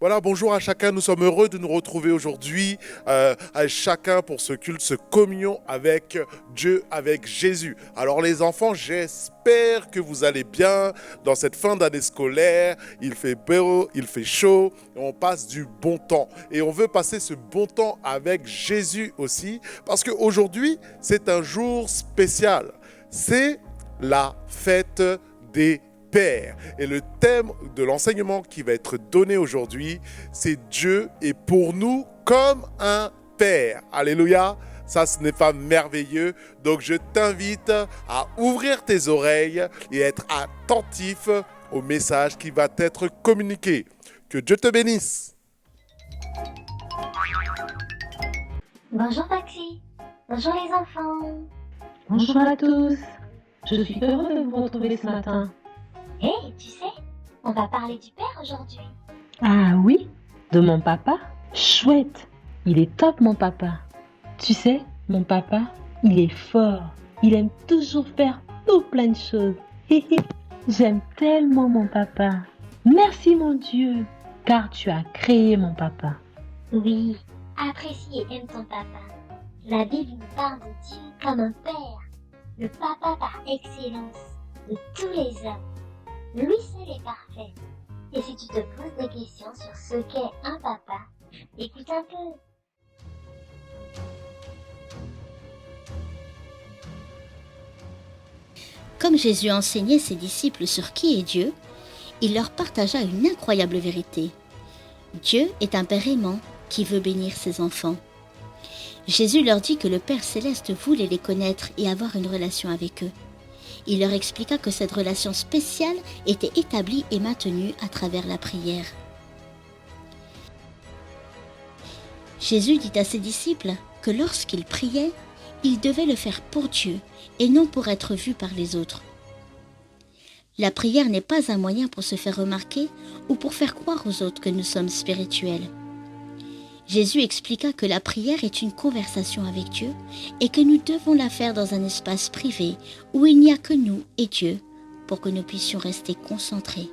Voilà, bonjour à chacun. Nous sommes heureux de nous retrouver aujourd'hui, à chacun pour ce culte, ce communion avec Dieu, avec Jésus. Alors les enfants, j'espère que vous allez bien dans cette fin d'année scolaire. Il fait beau, il fait chaud, et on passe du bon temps. Et on veut passer ce bon temps avec Jésus aussi, parce qu'aujourd'hui, c'est un jour spécial. C'est la fête des Père. Et le thème de l'enseignement qui va être donné aujourd'hui, c'est Dieu est pour nous comme un Père. Alléluia. Ça, ce n'est pas merveilleux. Donc, je t'invite à ouvrir tes oreilles et être attentif au message qui va être communiqué. Que Dieu te bénisse. Bonjour Taxi. Bonjour les enfants. Bonjour à tous. Je suis heureux de vous retrouver ce matin. Hé, tu sais, on va parler du Père aujourd'hui. Ah oui, de mon papa? Chouette. Il est top mon papa. Tu sais, mon papa, il est fort. Il aime toujours faire tout plein de choses. J'aime tellement mon papa. Merci mon Dieu, car tu as créé mon papa. Oui, apprécie et aime ton papa. La Bible nous parle de Dieu comme un Père, le papa par excellence de tous les hommes. Lui seul est parfait. Et si tu te poses des questions sur ce qu'est un papa, écoute un peu. Comme Jésus enseignait ses disciples sur qui est Dieu, il leur partagea une incroyable vérité. Dieu est un Père aimant qui veut bénir ses enfants. Jésus leur dit que le Père céleste voulait les connaître et avoir une relation avec eux. Il leur expliqua que cette relation spéciale était établie et maintenue à travers la prière. Jésus dit à ses disciples que lorsqu'ils priaient, ils devaient le faire pour Dieu et non pour être vus par les autres. La prière n'est pas un moyen pour se faire remarquer ou pour faire croire aux autres que nous sommes spirituels. Jésus expliqua que la prière est une conversation avec Dieu et que nous devons la faire dans un espace privé où il n'y a que nous et Dieu pour que nous puissions rester concentrés.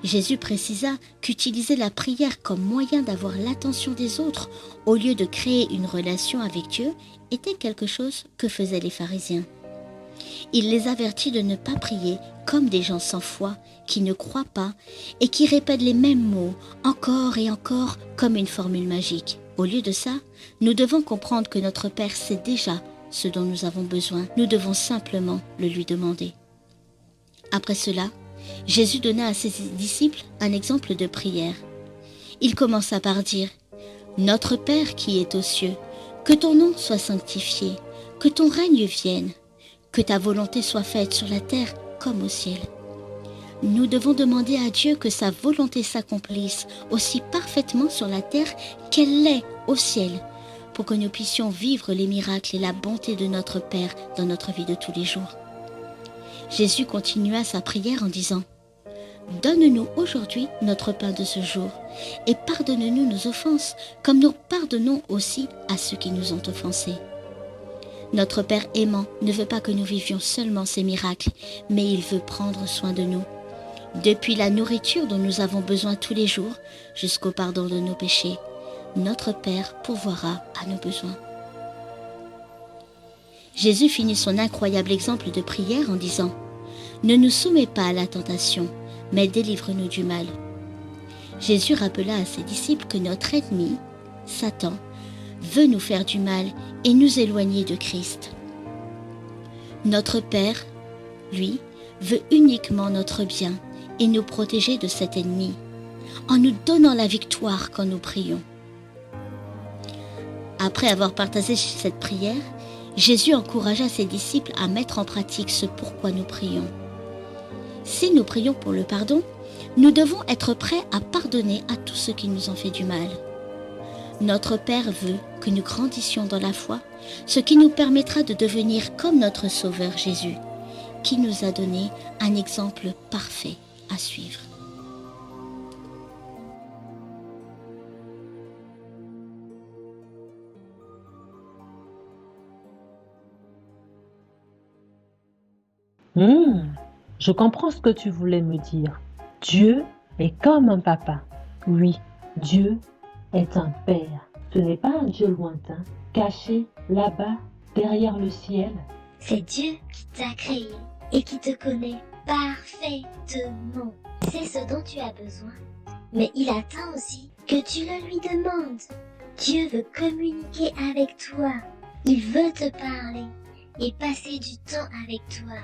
Jésus précisa qu'utiliser la prière comme moyen d'avoir l'attention des autres au lieu de créer une relation avec Dieu était quelque chose que faisaient les pharisiens. Il les avertit de ne pas prier comme des gens sans foi, qui ne croient pas et qui répètent les mêmes mots encore et encore comme une formule magique. Au lieu de ça, nous devons comprendre que notre Père sait déjà ce dont nous avons besoin. Nous devons simplement le lui demander. Après cela, Jésus donna à ses disciples un exemple de prière. Il commença par dire « Notre Père qui es aux cieux, que ton nom soit sanctifié, que ton règne vienne, que ta volonté soit faite sur la terre comme au ciel. » Nous devons demander à Dieu que sa volonté s'accomplisse aussi parfaitement sur la terre qu'elle l'est au ciel, pour que nous puissions vivre les miracles et la bonté de notre Père dans notre vie de tous les jours. Jésus continua sa prière en disant « Donne-nous aujourd'hui notre pain de ce jour, et pardonne-nous nos offenses, comme nous pardonnons aussi à ceux qui nous ont offensés. » Notre Père aimant ne veut pas que nous vivions seulement ces miracles, mais il veut prendre soin de nous. Depuis la nourriture dont nous avons besoin tous les jours, jusqu'au pardon de nos péchés, notre Père pourvoira à nos besoins. Jésus finit son incroyable exemple de prière en disant « Ne nous soumets pas à la tentation, mais délivre-nous du mal. » Jésus rappela à ses disciples que notre ennemi, Satan, veut nous faire du mal et nous éloigner de Christ. Notre Père, lui, veut uniquement notre bien et nous protéger de cet ennemi, en nous donnant la victoire quand nous prions. Après avoir partagé cette prière, Jésus encouragea ses disciples à mettre en pratique ce pourquoi nous prions. Si nous prions pour le pardon, nous devons être prêts à pardonner à tous ceux qui nous ont fait du mal. Notre Père veut que nous grandissions dans la foi, ce qui nous permettra de devenir comme notre Sauveur Jésus, qui nous a donné un exemple parfait à suivre. Je comprends ce que tu voulais me dire. Dieu est comme un papa. Oui, Dieu est un Père. Ce n'est pas un Dieu lointain, caché là-bas, derrière le ciel. C'est Dieu qui t'a créé et qui te connaît parfaitement. C'est ce dont tu as besoin. Mais il attend aussi que tu le lui demandes. Dieu veut communiquer avec toi. Il veut te parler et passer du temps avec toi.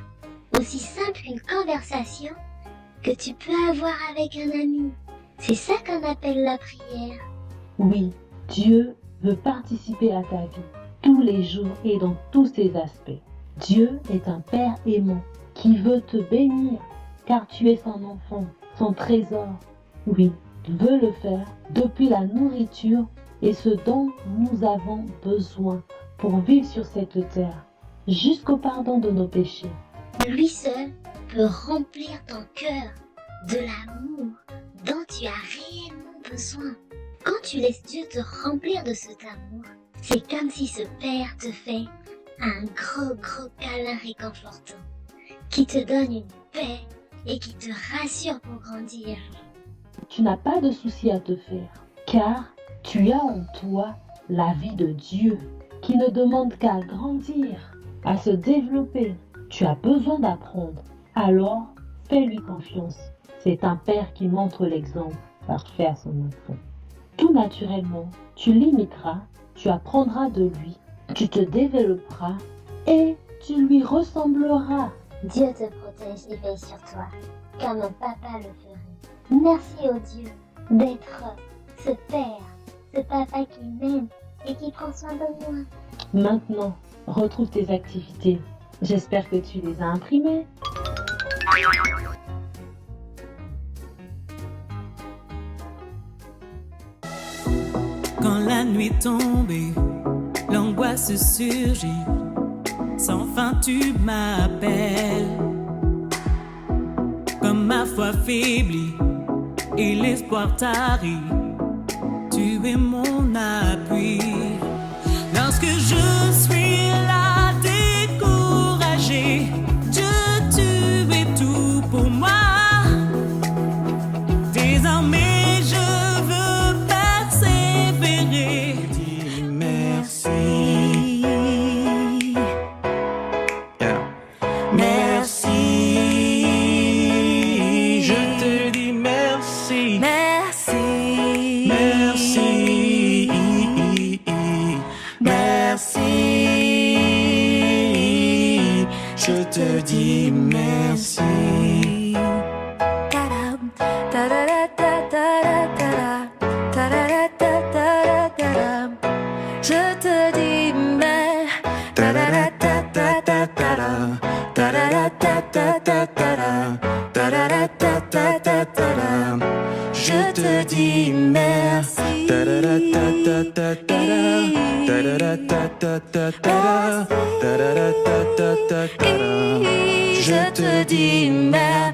Aussi simple qu'une conversation que tu peux avoir avec un ami. C'est ça qu'on appelle la prière. Oui, Dieu veut participer à ta vie tous les jours et dans tous ses aspects. Dieu est un Père aimant qui veut te bénir car tu es son enfant, son trésor. Oui, il veut le faire depuis la nourriture et ce dont nous avons besoin pour vivre sur cette terre, jusqu'au pardon de nos péchés. Lui seul peut remplir ton cœur de l'amour dont tu as réellement besoin. Quand tu laisses Dieu te remplir de cet amour, c'est comme si ce Père te fait un gros câlin réconfortant qui te donne une paix et qui te rassure pour grandir. Tu n'as pas de souci à te faire, car tu as en toi la vie de Dieu qui ne demande qu'à grandir, à se développer. Tu as besoin d'apprendre, alors fais-lui confiance. C'est un père qui montre l'exemple parfait à son enfant. Tout naturellement, tu l'imiteras, tu apprendras de lui, tu te développeras et tu lui ressembleras. Dieu te protège et veille sur toi, comme un papa le ferait. Merci au Dieu d'être ce père, ce papa qui m'aime et qui prend soin de moi. Maintenant, retrouve tes activités. J'espère que tu les as imprimées. Quand la nuit tombée, l'angoisse surgit. Sans fin tu m'appelles. Comme ma foi faiblit et l'espoir tarit, tu es mon appui. Lorsque je suis là découragé, Dieu, tu es tout pour moi. Désormais je veux persévérer. Dis merci. Merci, je te dis merci. Merci, merci, merci, je te dis merci. Je te dis je te dis merci. Je te dis merci.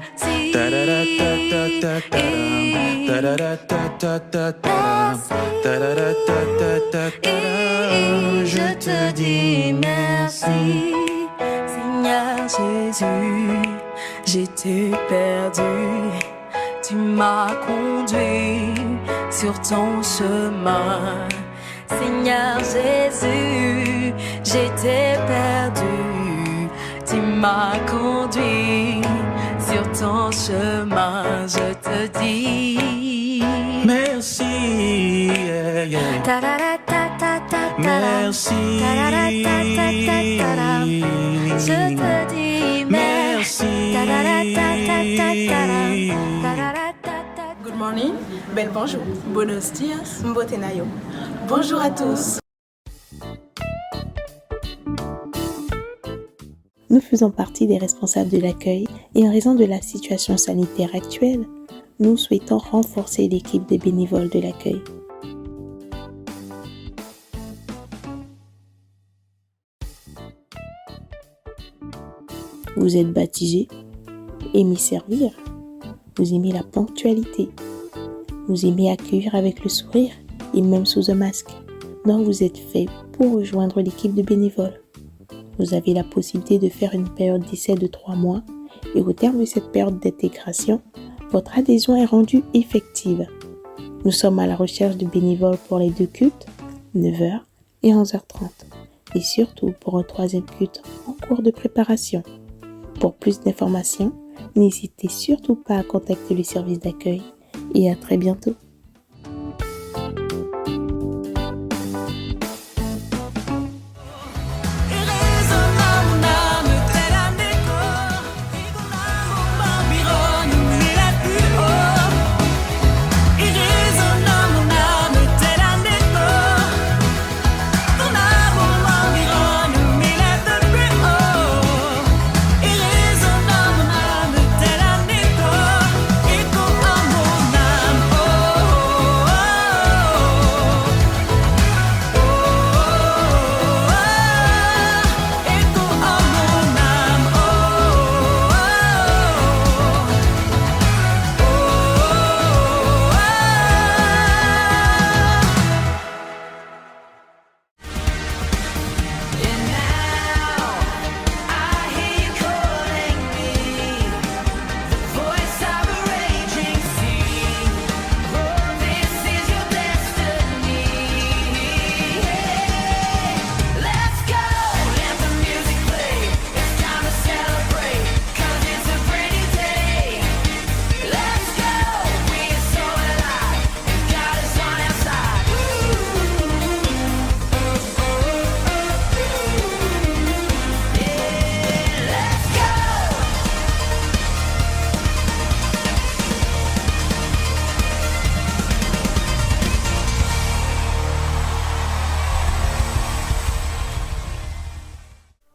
Je te dis merci. Seigneur Jésus, j'étais perdu. Tu m'as conduit sur ton chemin. Seigneur Jésus, j'étais perdu. Tu m'as conduit sur ton chemin. Je te dis merci. Merci. Je te dis merci. Good morning, bel bonjour, buenos dias, mbotenayo. Bonjour à tous. Nous faisons partie des responsables de l'accueil et en raison de la situation sanitaire actuelle, nous souhaitons renforcer l'équipe des bénévoles de l'accueil. Vous êtes baptisé, aimez servir, vous aimez la ponctualité, vous aimez accueillir avec le sourire et même sous un masque. Donc vous êtes fait pour rejoindre l'équipe de bénévoles. Vous avez la possibilité de faire une période d'essai de 3 mois et au terme de cette période d'intégration, votre adhésion est rendue effective. Nous sommes à la recherche de bénévoles pour les 2 cultes, 9h et 11h30. Et surtout pour un 3e culte en cours de préparation. Pour plus d'informations, n'hésitez surtout pas à contacter le service d'accueil. Et à très bientôt.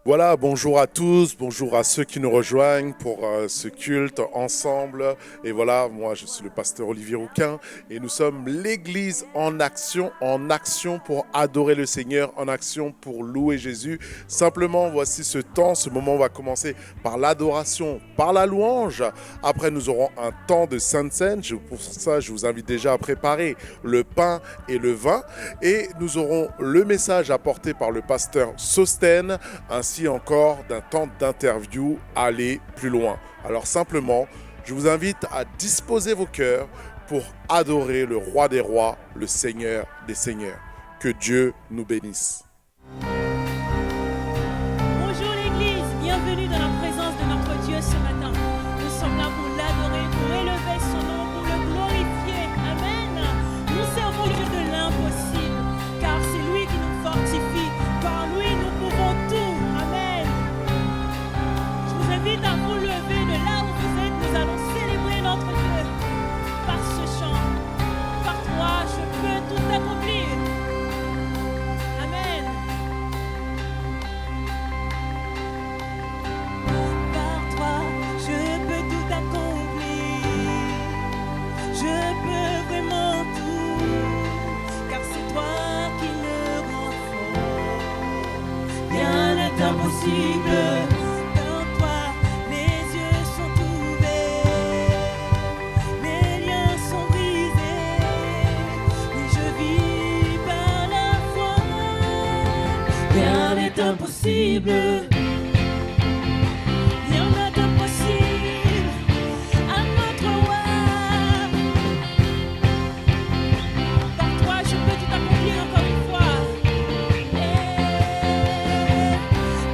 Voilà, bonjour à tous, bonjour à ceux qui nous rejoignent pour ce culte ensemble. Et voilà, moi je suis le pasteur Olivier Rouquin et nous sommes l'église en action pour adorer le Seigneur, en action pour louer Jésus. Simplement, voici ce temps, ce moment va commencer par l'adoration, par la louange. Après, nous aurons un temps de Sainte Seine. Pour ça, je vous invite déjà à préparer le pain et le vin. Et nous aurons le message apporté par le pasteur Sostène, ainsi encore d'un temps d'interview, aller plus loin. Alors simplement, je vous invite à disposer vos cœurs pour adorer le Roi des Rois, le Seigneur des Seigneurs. Que Dieu nous bénisse. Bonjour l'Église, bienvenue dans la présence de notre Dieu ce matin. Nous sommes là pour l'adorer, pour élever son nom, pour le glorifier. Amen. Nous servons le Dieu de l'impossible, car c'est lui qui nous fortifie. Par lui, nous pouvons tout. Amen. Je vous invite à vous lever de là où vous êtes. Nous allons célébrer notre Dieu par ce chant. Par toi, je peux tout accomplir. Amen. Par toi, je peux tout accomplir. Je peux vraiment tout, car c'est toi qui me rends fort. Rien n'est impossible. Dans toi, les yeux sont ouverts, les liens sont brisés. Oui, je vis par la foi. Rien n'est impossible. Rien n'est impossible à notre roi. Par toi, je peux tout accomplir encore une fois.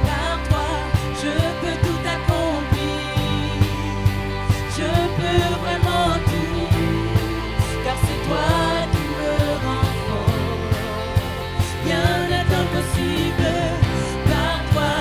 Par toi, je peux tout accomplir. Je peux vraiment tout, car c'est toi qui me rends fort. Rien n'est impossible. Par toi,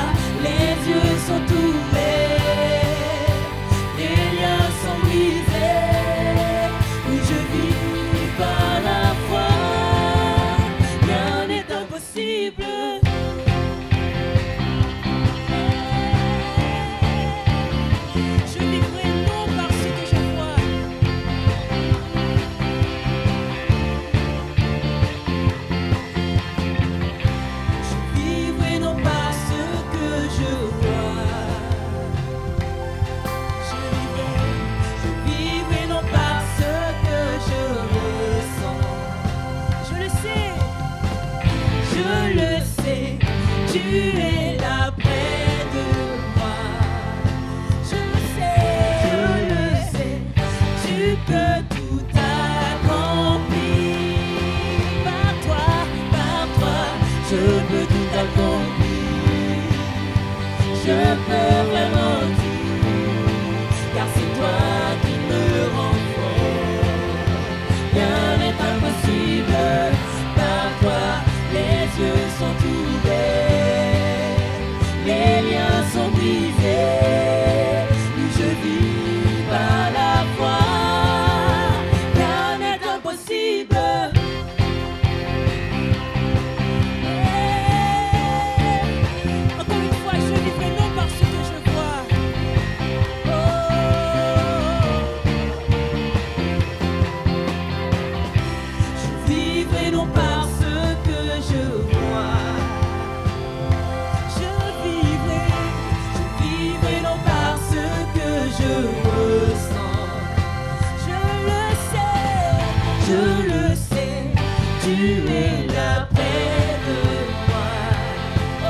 le sais, tu es là près de moi. Oh,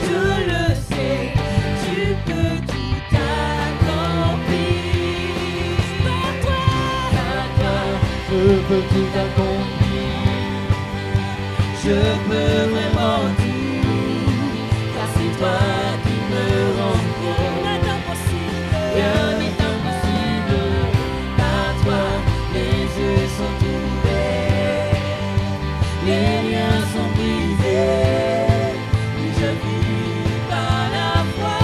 je le sais, tu peux tout accomplir. Par toi, je peux tout accomplir. Je peux vraiment tout, car c'est toi qui me rends compte. Rien n'est impossible, par toi les yeux sont ouverts, les liens sont brisés, je vis par la foi.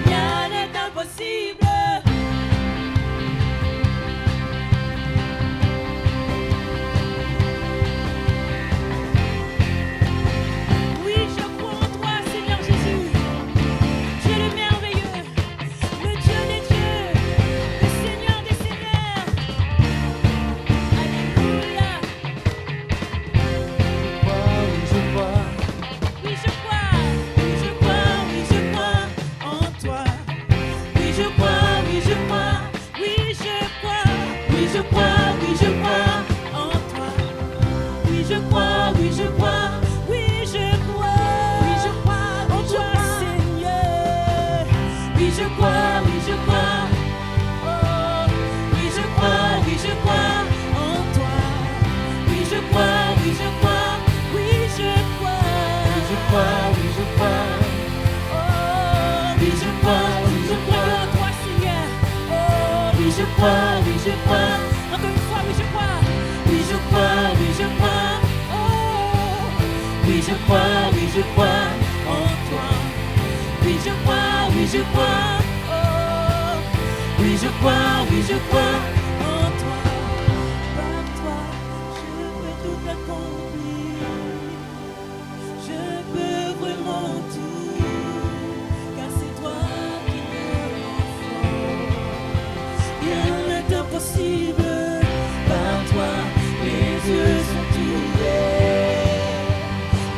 Rien n'est impossible. Oui, je crois en toi, Seigneur Jésus. Tu es le merveilleux, le Dieu des dieux, le Seigneur des seigneurs. Alléluia. Je crois, oui je crois, oui je crois, oui je crois en toi. Oui je crois, oui je crois, oui je crois, oui je crois, oui je crois en toi. Oui je crois, oui je crois, oui je crois en toi, Seigneur. Oui je crois, oui je crois, oh, oui je crois en toi. Oui je crois, oui je crois, oui je crois, oui je crois, oh, oui je crois en toi, Seigneur. Oh, oui je crois, encore une fois, oui je crois, oui je crois, oh, oui je crois en toi. Oui je crois, oh, oui je crois en toi. Par toi, je peux tout accomplir. Je peux vraiment tout, car c'est toi qui me rends fort. Rien n'est impossible, par toi les yeux sont ouverts,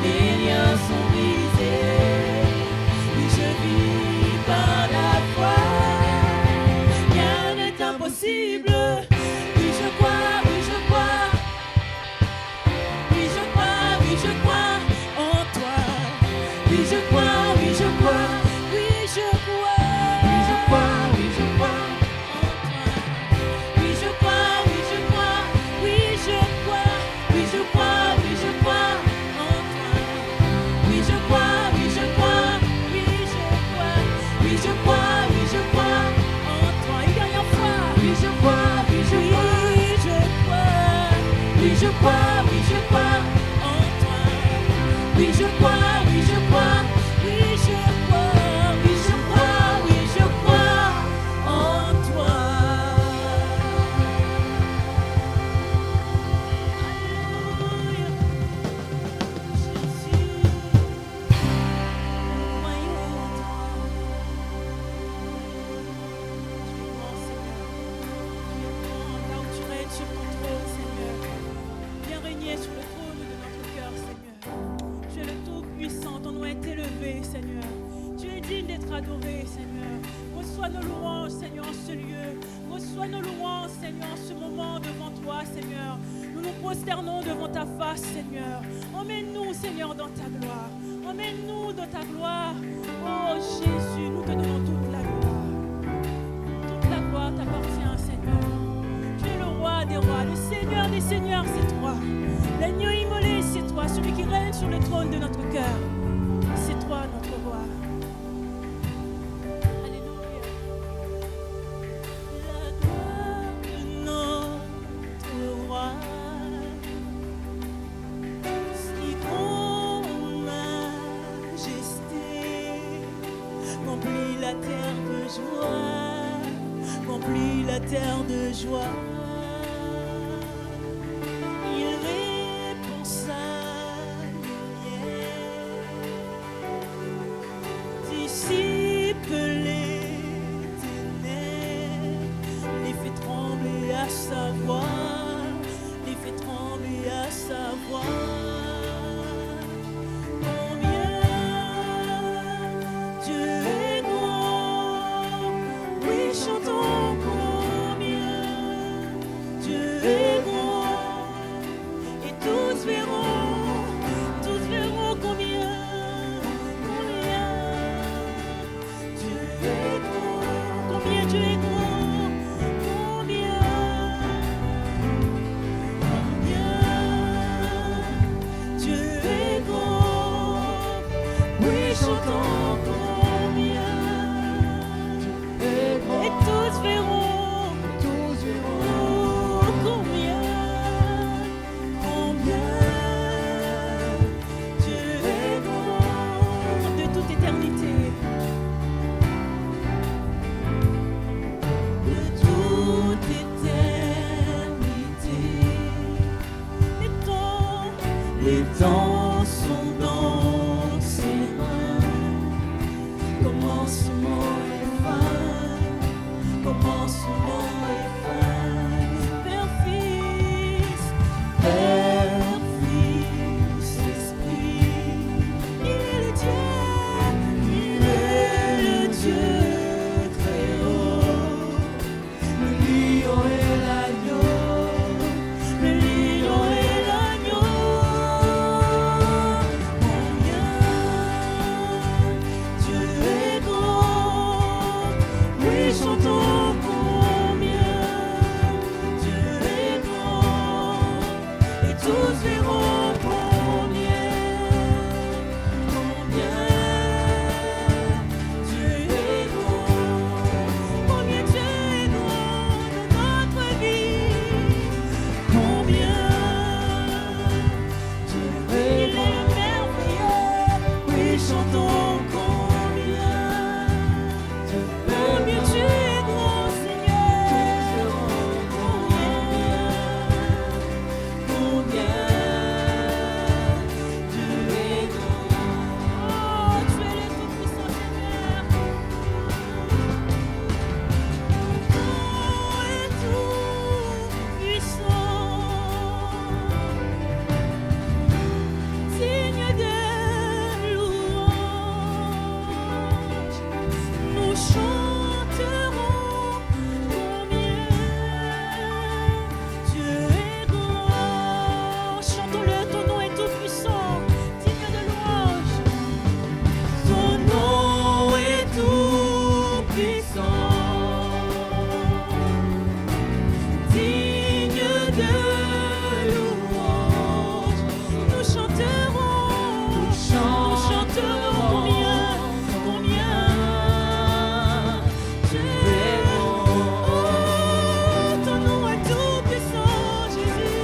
les liens sont brisés, oui je vis par la foi. Rien n'est impossible, oui je crois, oui je crois, oui je crois, oui je crois en toi. Oui je crois, oui je crois, oui je crois, oui je crois, oui je crois en toi. Oui je crois, oui je crois, oui je crois, oui je crois, oui je crois en toi. Oui je crois, oui je crois, oui je crois, oui je crois, oui je crois en toi. Une dernière fois. Oui je crois, oui je crois, oui je crois, oui je crois en toi. Oui je crois, oui je crois, oui je crois, oui je crois, oui je crois en toi. Alléluia. Jésus, nous croyons en toi. Tu es grand, Seigneur. Tu es grand, là où tu règnes sur ton trône, Seigneur. Viens régner sur le trône de notre cœur, Seigneur. Tu es le Tout-Puissant, ton nom est élevé, Seigneur. Tu es digne d'être adoré, Seigneur. Reçois nos louanges, Seigneur, en ce lieu. Reçois nos louanges, Seigneur, en ce moment devant toi, Seigneur. Nous nous prosternons devant ta face, Seigneur. Emmène-nous, Seigneur, dans ta gloire. Emmène-nous dans ta gloire. Oh Jésus, nous te donnons toute la gloire. Toute la gloire t'appartient, Seigneur. Tu es le roi des rois, le Seigneur des seigneurs, c'est toi. L'agneau immolé, c'est toi. Celui qui règne sur le trône de notre cœur, c'est toi, notre roi. Alléluia. La gloire de notre roi, si ton majesté remplit la terre de joie, remplit la terre de joie. Il répand sa lumière, dissipe les ténèbres, les fait trembler à sa voix, les fait trembler à sa voix. Combien Dieu est grand, oui chantons combien Dieu Les temps sont dans ses mains. Commencement et fin. Commencement et fin. Père, Fils, Père, Fils, Esprit. Il est le Dieu très haut. Le lion et l'agneau. Le lion et l'agneau. Combien Dieu est grand. Oui, chantons combien Dieu est grand. Et tous verront combien Dieu est grand. Combien Dieu est grand dans notre vie. Combien Dieu est merveilleux. Oui, chantons combien Dieu est grand, Seigneur. Combien Dieu est grand. Oh, tu es le Tout-Puissant, Seigneur. Grand et tout-puissant, digne de louange, nous chanterons combien Dieu est grand. Chantons-le, ton nom est tout-puissant, digne de louange. Ton nom est tout-puissant, digne de louange. Nous chanterons combien Dieu est grand. Oh, ton nom est tout-puissant, Jésus.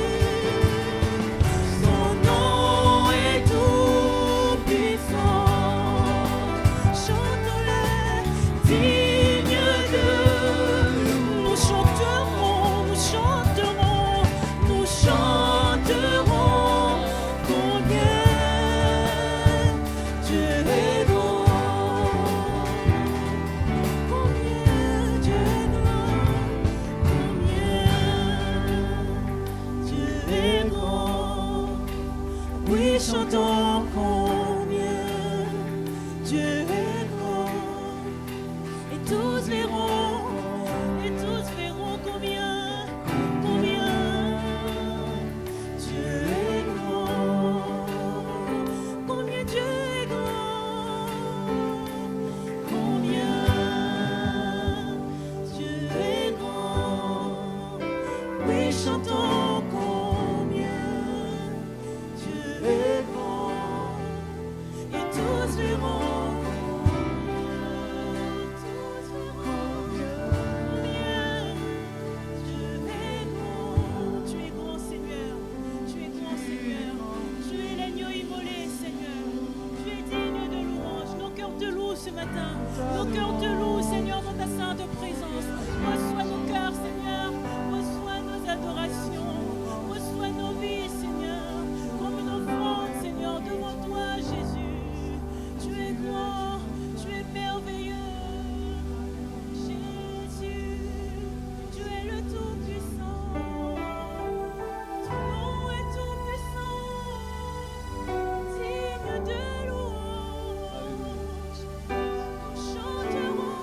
Ton nom est tout-puissant. Chantons-le, digne de. Nous chanterons combien Dieu est grand. Combien Dieu est grand. Combien Dieu est grand. Oui, chantons combien Dieu est grand. Et tous verront combien Dieu est grand. Combien Dieu est grand. Combien Dieu est grand. Oui, chantons combien Dieu est grand. Et tous verront Tu es grand, Seigneur. Tu es grand, Seigneur. Tu es l'agneau immolé, Seigneur. Tu es digne de louange. Nos cœurs te louent ce matin. Nos cœurs te louent, Seigneur, dans ta sainte présence. Reçois nos cœurs, Seigneur. Reçois nos adorations. Reçois nos vies, Seigneur. Comme une offrande, Seigneur, devant toi, Jésus. Tu es grand. Tu es merveilleux. Jésus, tu es le Tout-Puissant. Ton nom est tout-puissant, digne de louange. Nous chanterons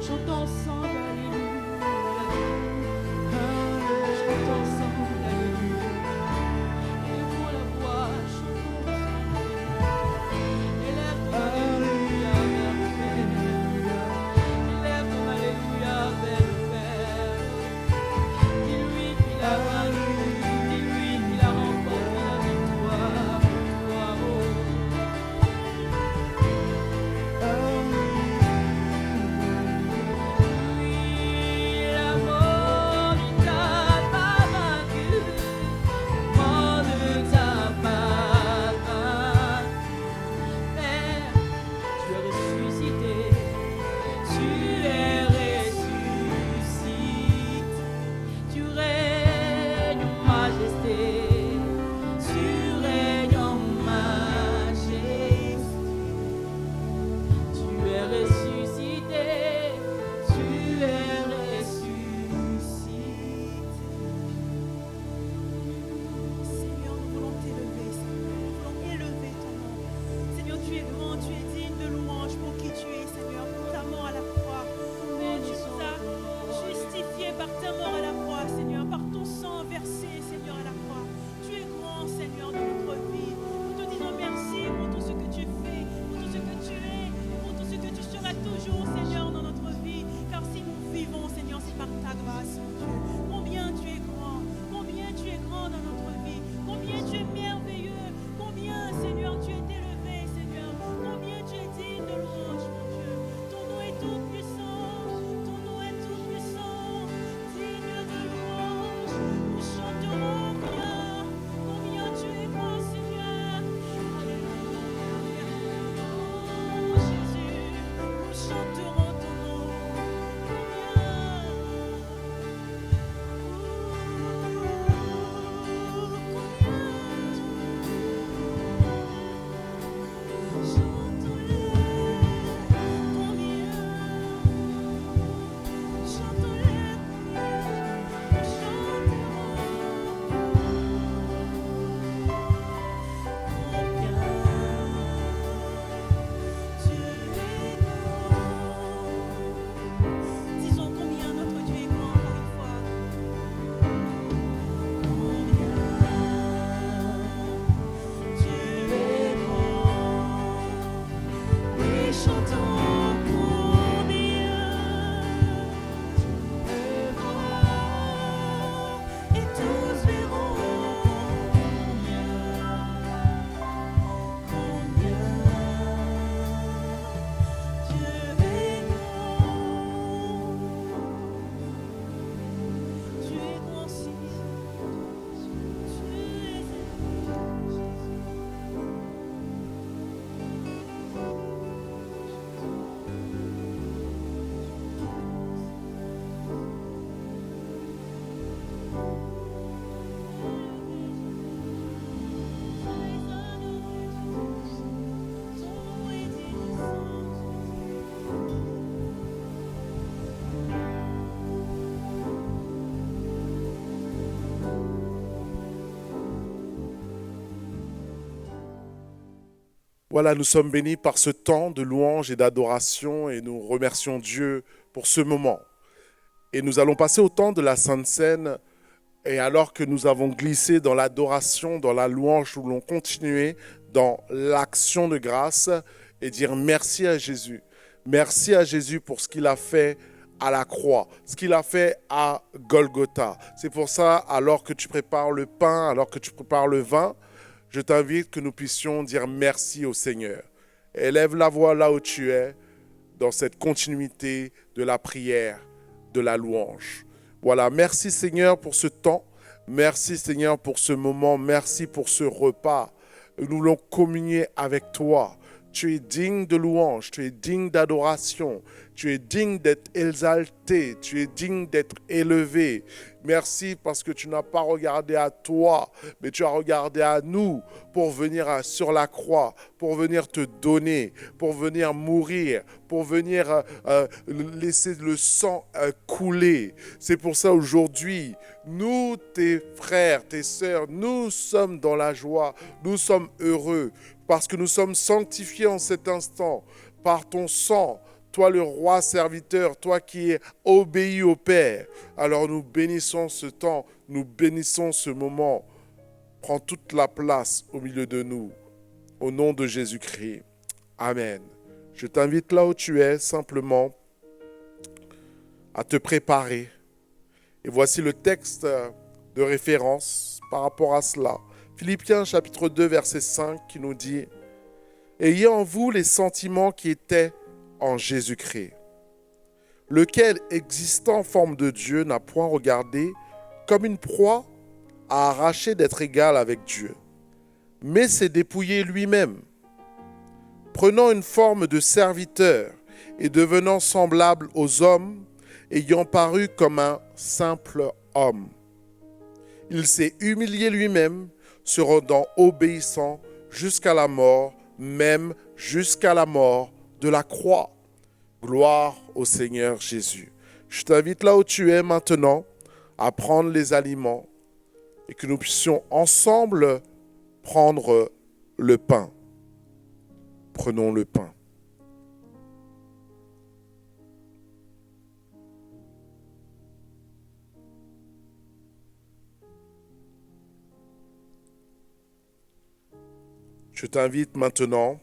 Chantons ensemble, alléluia. Chantons ensemble, alléluia. Élevons la voix, chantons ensemble. Élève ton alléluia vers le Père. Élève ton alléluia vers le Père. Dis-lui qu'il a vaincu, dis-lui qu'il a remporté la victoire pour toi. Oui, la mort ne t'a pas vaincu, mort ne t'a pas vaincu. Père, tu es ressuscité, tu es ressuscité, tu règnes en majesté, tu règnes en majesté, tu es ressuscité, tu es ressuscité. Seigneur, nous voulons t'élever, Seigneur, nous voulons élever ton nom. Seigneur, tu es grand, tu es digne de louange pour qui tu es, Seigneur, pour ta mort à la croix. Oh, tu nous as justifiés par ta mort à la croix, Seigneur, par ton sang versé, Seigneur, à la croix. Tu es grand, Seigneur, dans notre vie. Nous te disons merci pour tout ce que tu fais, pour tout ce que tu es, pour tout ce que tu seras toujours, Seigneur, dans notre vie. Car si nous vivons, Seigneur, c'est par ta grâce, mon Dieu. Combien tu es grand dans notre vie. Combien tu es merveilleux. Combien, Seigneur, tu es élevé, Seigneur. Combien tu es digne de louange, mon Dieu. Ton nom est tout puissant. Ton nom est tout puissant. Digne de louange. Nous chanterons combien tu es grand, Seigneur. Alléluia. Oh, Jésus, nous chanterons ton nom. Disons combien notre Dieu est grand encore une fois. Tu es grand. Oui, chantons combien tu es grand. Et tous verront combien tu es grand. Tu es grand, Seigneur. Voilà, nous sommes bénis par ce temps de louange et d'adoration et nous remercions Dieu pour ce moment. Et nous allons passer au temps de la Sainte Seine. Et alors que nous avons glissé dans l'adoration, dans la louange, nous voulons continuer dans l'action de grâce et dire merci à Jésus. Merci à Jésus pour ce qu'il a fait à la croix, ce qu'il a fait à Golgotha. C'est pour ça, alors que tu prépares le pain, alors que tu prépares le vin, je t'invite que nous puissions dire merci au Seigneur. Élève la voix là où tu es, dans cette continuité de la prière, de la louange. Voilà, merci Seigneur pour ce temps. Merci Seigneur pour ce moment. Merci pour ce repas. Nous voulons communier avec toi. Tu es digne de louange, tu es digne d'adoration, tu es digne d'être exalté, tu es digne d'être élevé. Merci parce que tu n'as pas regardé à toi, mais tu as regardé à nous pour venir sur la croix, pour venir te donner, pour venir mourir, pour venir laisser le sang couler. C'est pour ça aujourd'hui, nous, tes frères, tes sœurs, nous sommes dans la joie, nous sommes heureux parce que nous sommes sanctifiés en cet instant par ton sang. toi le roi serviteur, toi qui es obéi au Père. Alors nous bénissons ce temps, nous bénissons ce moment. Prends toute la place au milieu de nous, au nom de Jésus-Christ. Amen. Je t'invite là où tu es, simplement à te préparer. Et voici le texte de référence par rapport à cela. Philippiens chapitre 2, verset 5 qui nous dit « Ayez en vous les sentiments qui étaient en Jésus-Christ, lequel, existant en forme de Dieu, n'a point regardé comme une proie à arracher d'être égal avec Dieu, mais s'est dépouillé lui-même, prenant une forme de serviteur et devenant semblable aux hommes, ayant paru comme un simple homme. Il s'est humilié lui-même, se rendant obéissant jusqu'à la mort, même jusqu'à la mort de la croix. Gloire au Seigneur Jésus. Je t'invite là où tu es maintenant à prendre les aliments et que nous puissions ensemble prendre le pain. Prenons le pain. Je t'invite maintenant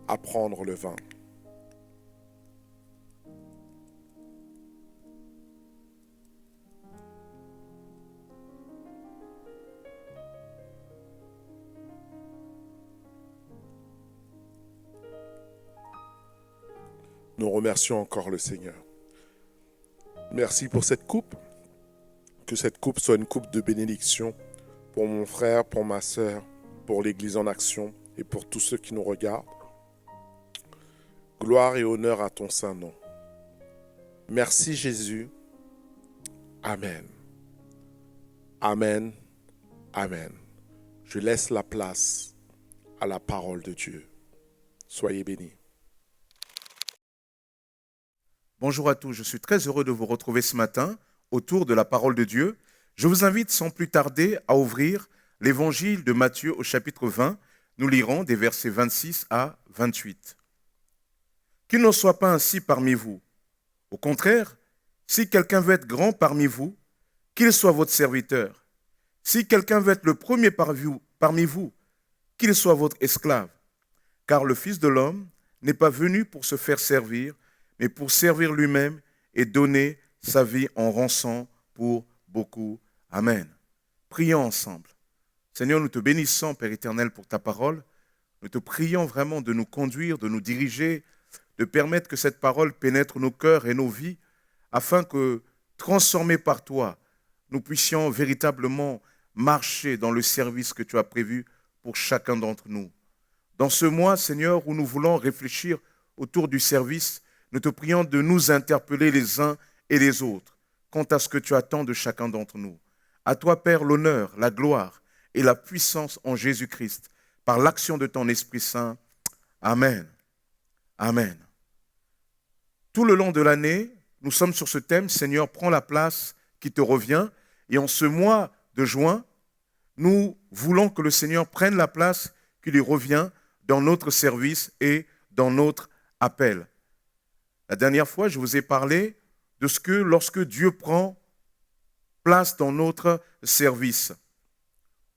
à prendre le vin. Nous remercions encore le Seigneur. Merci pour cette coupe. Que cette coupe soit une coupe de bénédiction pour mon frère, pour ma sœur, pour l'Église en action et pour tous ceux qui nous regardent. Gloire et honneur à ton saint nom. Merci Jésus. Amen. Amen. Amen. Je laisse la place à la parole de Dieu. Soyez bénis. Bonjour à tous, je suis très heureux de vous retrouver ce matin autour de la parole de Dieu. Je vous invite sans plus tarder à ouvrir l'évangile de Matthieu au chapitre 20. Nous lirons des versets 26 à 28. Qu'il n'en soit pas ainsi parmi vous. Au contraire, si quelqu'un veut être grand parmi vous, qu'il soit votre serviteur. Si quelqu'un veut être le premier parmi vous, qu'il soit votre esclave. Car le Fils de l'homme n'est pas venu pour se faire servir, mais pour servir lui-même et donner sa vie en rançon pour beaucoup. Amen. Prions ensemble. Seigneur, nous te bénissons, Père éternel, pour ta parole. Nous te prions vraiment de nous conduire, de nous diriger, de permettre que cette parole pénètre nos cœurs et nos vies, afin que, transformés par toi, nous puissions véritablement marcher dans le service que tu as prévu pour chacun d'entre nous. Dans ce mois, Seigneur, où nous voulons réfléchir autour du service, nous te prions de nous interpeller les uns et les autres quant à ce que tu attends de chacun d'entre nous. À toi, Père, l'honneur, la gloire et la puissance en Jésus-Christ, par l'action de ton Esprit Saint. Amen. Amen. Tout le long de l'année, nous sommes sur ce thème, Seigneur, prends la place qui te revient. Et en ce mois de juin, nous voulons que le Seigneur prenne la place qui lui revient dans notre service et dans notre appel. La dernière fois, je vous ai parlé de ce que lorsque Dieu prend place dans notre service.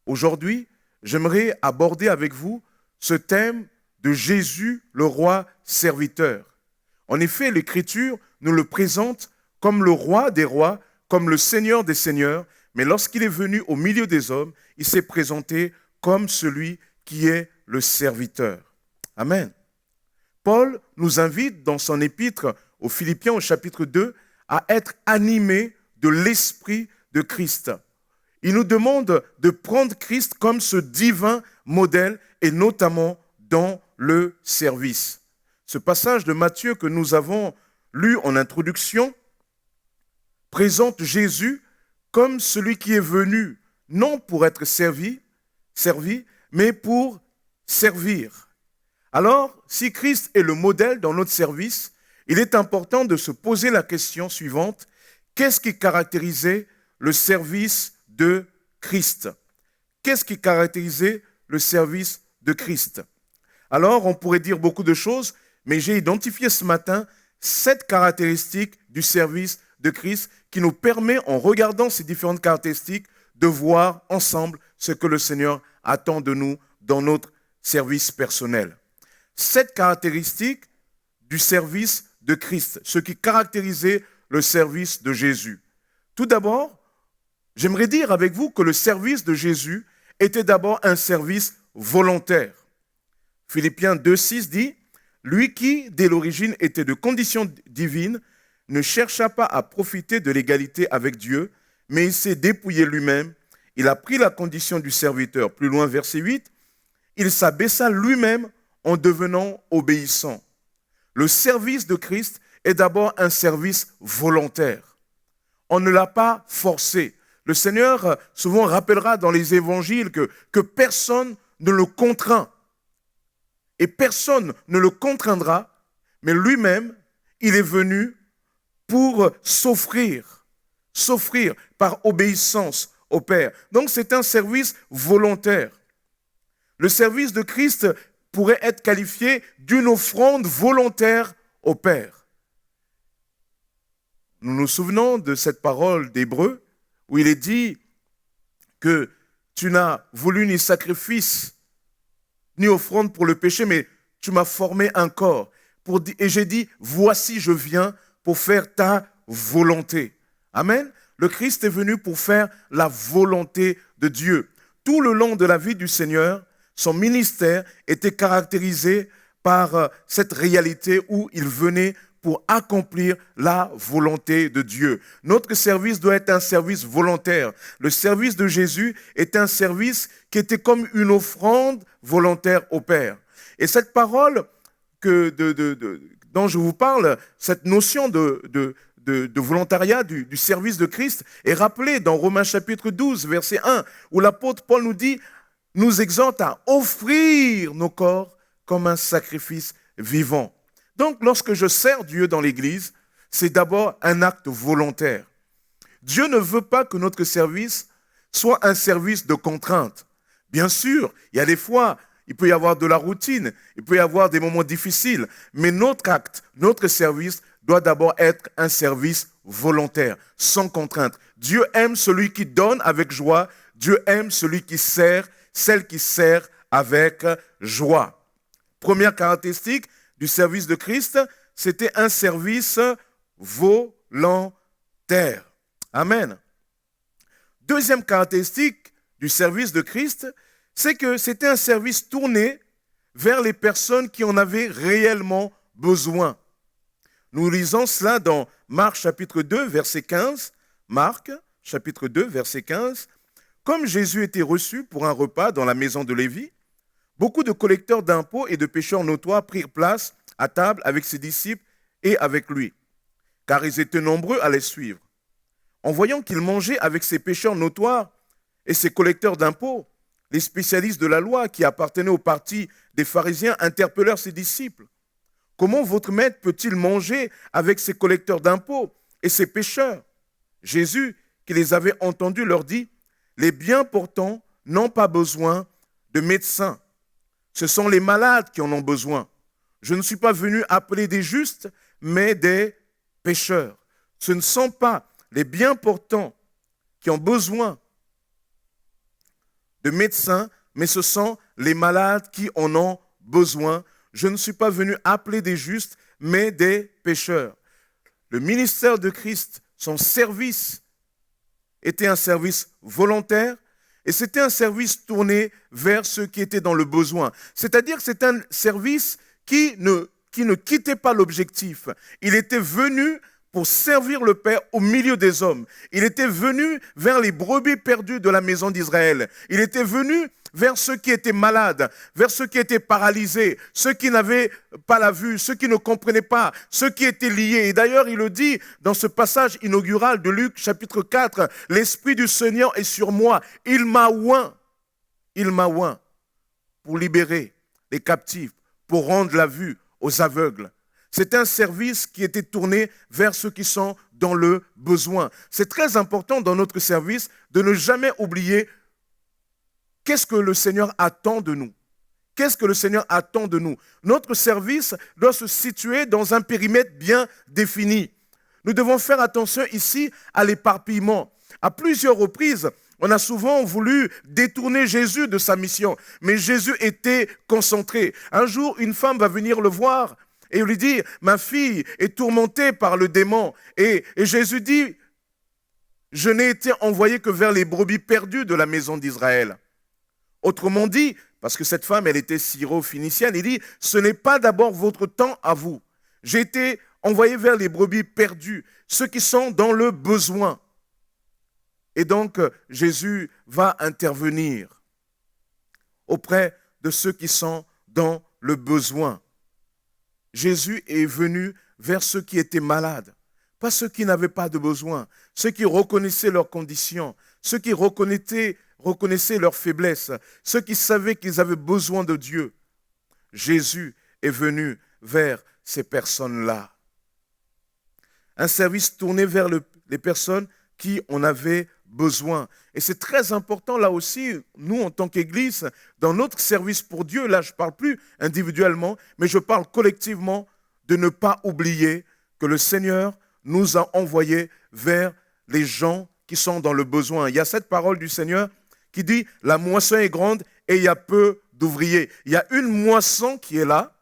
Aujourd'hui, j'aimerais aborder avec vous ce thème de Jésus, le roi serviteur. En effet, l'Écriture nous le présente comme le roi des rois, comme le Seigneur des seigneurs, mais lorsqu'il est venu au milieu des hommes, il s'est présenté comme celui qui est le serviteur. Amen. Paul nous invite dans son épître aux Philippiens au chapitre 2 à être animés de l'Esprit de Christ. Il nous demande de prendre Christ comme ce divin modèle et notamment dans le service. Ce passage de Matthieu que nous avons lu en introduction présente Jésus comme celui qui est venu non pour être servi, mais pour servir. Alors, si Christ est le modèle dans notre service, il est important de se poser la question suivante. Qu'est-ce qui caractérisait le service de Christ? Qu'est-ce qui caractérisait le service de Christ? Alors, on pourrait dire beaucoup de choses, Mais j'ai identifié ce matin 7 caractéristiques du service de Christ qui nous permet, en regardant ces différentes caractéristiques, de voir ensemble ce que le Seigneur attend de nous dans notre service personnel. 7 caractéristiques du service de Christ, ce qui caractérisait le service de Jésus. Tout d'abord, j'aimerais dire avec vous que le service de Jésus était d'abord un service volontaire. Philippiens 2,6 dit « Lui qui, dès l'origine, était de condition divine, ne chercha pas à profiter de l'égalité avec Dieu, mais il s'est dépouillé lui-même. Il a pris la condition du serviteur. » Plus loin, verset 8, « Il s'abaissa lui-même en devenant obéissant. » Le service de Christ est d'abord un service volontaire. On ne l'a pas forcé. Le Seigneur souvent rappellera dans les évangiles que personne ne le contraint. Et personne ne le contraindra, mais lui-même, il est venu pour s'offrir par obéissance au Père. Donc c'est un service volontaire. Le service de Christ pourrait être qualifié d'une offrande volontaire au Père. Nous nous souvenons de cette parole d'Hébreux où il est dit que tu n'as voulu ni sacrifice ni offrande pour le péché, mais tu m'as formé un corps. Et j'ai dit, voici je viens pour faire ta volonté. Amen. Le Christ est venu pour faire la volonté de Dieu. Tout le long de la vie du Seigneur, son ministère était caractérisé par cette réalité où il venait pour accomplir la volonté de Dieu. Notre service doit être un service volontaire. Le service de Jésus est un service qui était comme une offrande volontaire au Père. Et cette parole dont je vous parle, cette notion de volontariat du service de Christ est rappelée dans Romains chapitre 12, verset 1, où l'apôtre Paul nous exhorte à offrir nos corps comme un sacrifice vivant. Donc, lorsque je sers Dieu dans l'Église, c'est d'abord un acte volontaire. Dieu ne veut pas que notre service soit un service de contrainte. Bien sûr, il y a des fois, il peut y avoir de la routine, il peut y avoir des moments difficiles, mais notre acte, notre service doit d'abord être un service volontaire, sans contrainte. Dieu aime celui qui donne avec joie, Dieu aime celui qui sert, celle qui sert avec joie. Première caractéristique du service de Christ, c'était un service volontaire. Amen. Deuxième caractéristique du service de Christ, c'est que c'était un service tourné vers les personnes qui en avaient réellement besoin. Nous lisons cela dans Marc chapitre 2, verset 15. Marc chapitre 2, verset 15. Comme Jésus était reçu pour un repas dans la maison de Lévi, beaucoup de collecteurs d'impôts et de pécheurs notoires prirent place à table avec ses disciples et avec lui, car ils étaient nombreux à les suivre. En voyant qu'il mangeait avec ces pécheurs notoires et ces collecteurs d'impôts, les spécialistes de la loi qui appartenaient au parti des pharisiens interpellèrent ses disciples. « Comment votre maître peut-il manger avec ces collecteurs d'impôts et ces pécheurs ?» Jésus, qui les avait entendus, leur dit « Les bien portants n'ont pas besoin de médecins. Ce sont les malades qui en ont besoin. Je ne suis pas venu appeler des justes, mais des pécheurs. Ce ne sont pas les bien portants qui ont besoin de médecins, mais ce sont les malades qui en ont besoin. Je ne suis pas venu appeler des justes, mais des pécheurs. » Le ministère de Christ, son service, était un service volontaire et c'était un service tourné vers ceux qui étaient dans le besoin. C'est-à-dire que c'est un service qui ne quittait pas l'objectif. Il était venu pour servir le Père au milieu des hommes. Il était venu vers les brebis perdues de la maison d'Israël. Il était venu vers ceux qui étaient malades, vers ceux qui étaient paralysés, ceux qui n'avaient pas la vue, ceux qui ne comprenaient pas, ceux qui étaient liés. Et d'ailleurs, il le dit dans ce passage inaugural de Luc chapitre 4, « L'Esprit du Seigneur est sur moi, il m'a oint pour libérer les captifs, pour rendre la vue aux aveugles. » C'est un service qui était tourné vers ceux qui sont dans le besoin. C'est très important dans notre service de ne jamais oublier qu'est-ce que le Seigneur attend de nous. Qu'est-ce que le Seigneur attend de nous? Notre service doit se situer dans un périmètre bien défini. Nous devons faire attention ici à l'éparpillement. À plusieurs reprises, on a souvent voulu détourner Jésus de sa mission, mais Jésus était concentré. Un jour, une femme va venir le voir et lui dit, ma fille est tourmentée par le démon. Et Jésus dit, je n'ai été envoyé que vers les brebis perdues de la maison d'Israël. Autrement dit, parce que cette femme, elle était syro-phénicienne, il dit, ce n'est pas d'abord votre temps à vous. J'ai été envoyé vers les brebis perdues, ceux qui sont dans le besoin. Et donc, Jésus va intervenir auprès de ceux qui sont dans le besoin. Jésus est venu vers ceux qui étaient malades, pas ceux qui n'avaient pas de besoin, ceux qui reconnaissaient leurs conditions, ceux qui reconnaissaient leurs faiblesses, ceux qui savaient qu'ils avaient besoin de Dieu. Jésus est venu vers ces personnes-là. Un service tourné vers les personnes qui en avaient besoin. Et c'est très important là aussi, nous en tant qu'Église, dans notre service pour Dieu, là je ne parle plus individuellement, mais je parle collectivement, de ne pas oublier que le Seigneur nous a envoyés vers les gens qui sont dans le besoin. Il y a cette parole du Seigneur qui dit, la moisson est grande et il y a peu d'ouvriers. Il y a une moisson qui est là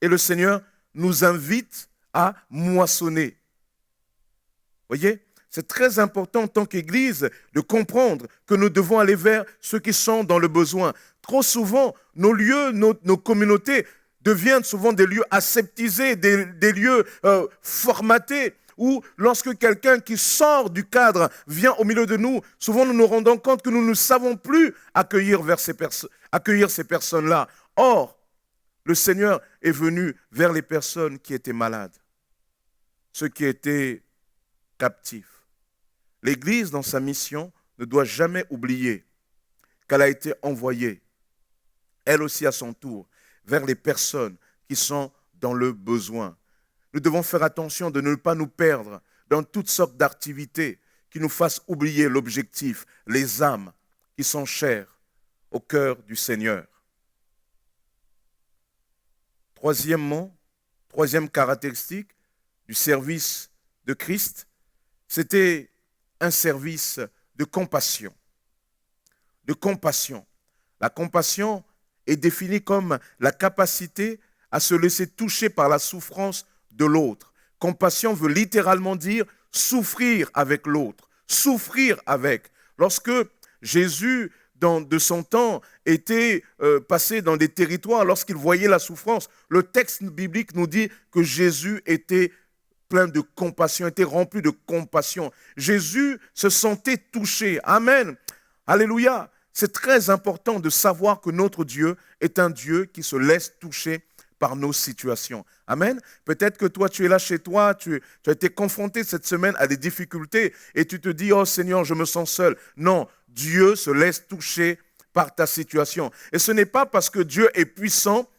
et le Seigneur nous invite à moissonner. Voyez ? C'est très important en tant qu'Église de comprendre que nous devons aller vers ceux qui sont dans le besoin. Trop souvent, nos lieux, nos communautés deviennent souvent des lieux aseptisés, des lieux formatés, où lorsque quelqu'un qui sort du cadre vient au milieu de nous, souvent nous nous rendons compte que nous ne savons plus accueillir ces personnes-là. Or, le Seigneur est venu vers les personnes qui étaient malades, ceux qui étaient captifs. L'Église, dans sa mission, ne doit jamais oublier qu'elle a été envoyée, elle aussi à son tour, vers les personnes qui sont dans le besoin. Nous devons faire attention de ne pas nous perdre dans toutes sortes d'activités qui nous fassent oublier l'objectif, les âmes qui sont chères au cœur du Seigneur. Troisième caractéristique du service de Christ, c'était un service de compassion. De compassion. La compassion est définie comme la capacité à se laisser toucher par la souffrance de l'autre. Compassion veut littéralement dire souffrir avec l'autre, souffrir avec. Lorsque Jésus, de son temps, était passé dans des territoires, lorsqu'il voyait la souffrance, le texte biblique nous dit que Jésus était plein de compassion, était rempli de compassion. Jésus se sentait touché. Amen. Alléluia. C'est très important de savoir que notre Dieu est un Dieu qui se laisse toucher par nos situations. Amen. Peut-être que toi, tu es là chez toi, tu as été confronté cette semaine à des difficultés et tu te dis, oh Seigneur, je me sens seul. Non, Dieu se laisse toucher par ta situation. Et ce n'est pas parce que Dieu est puissant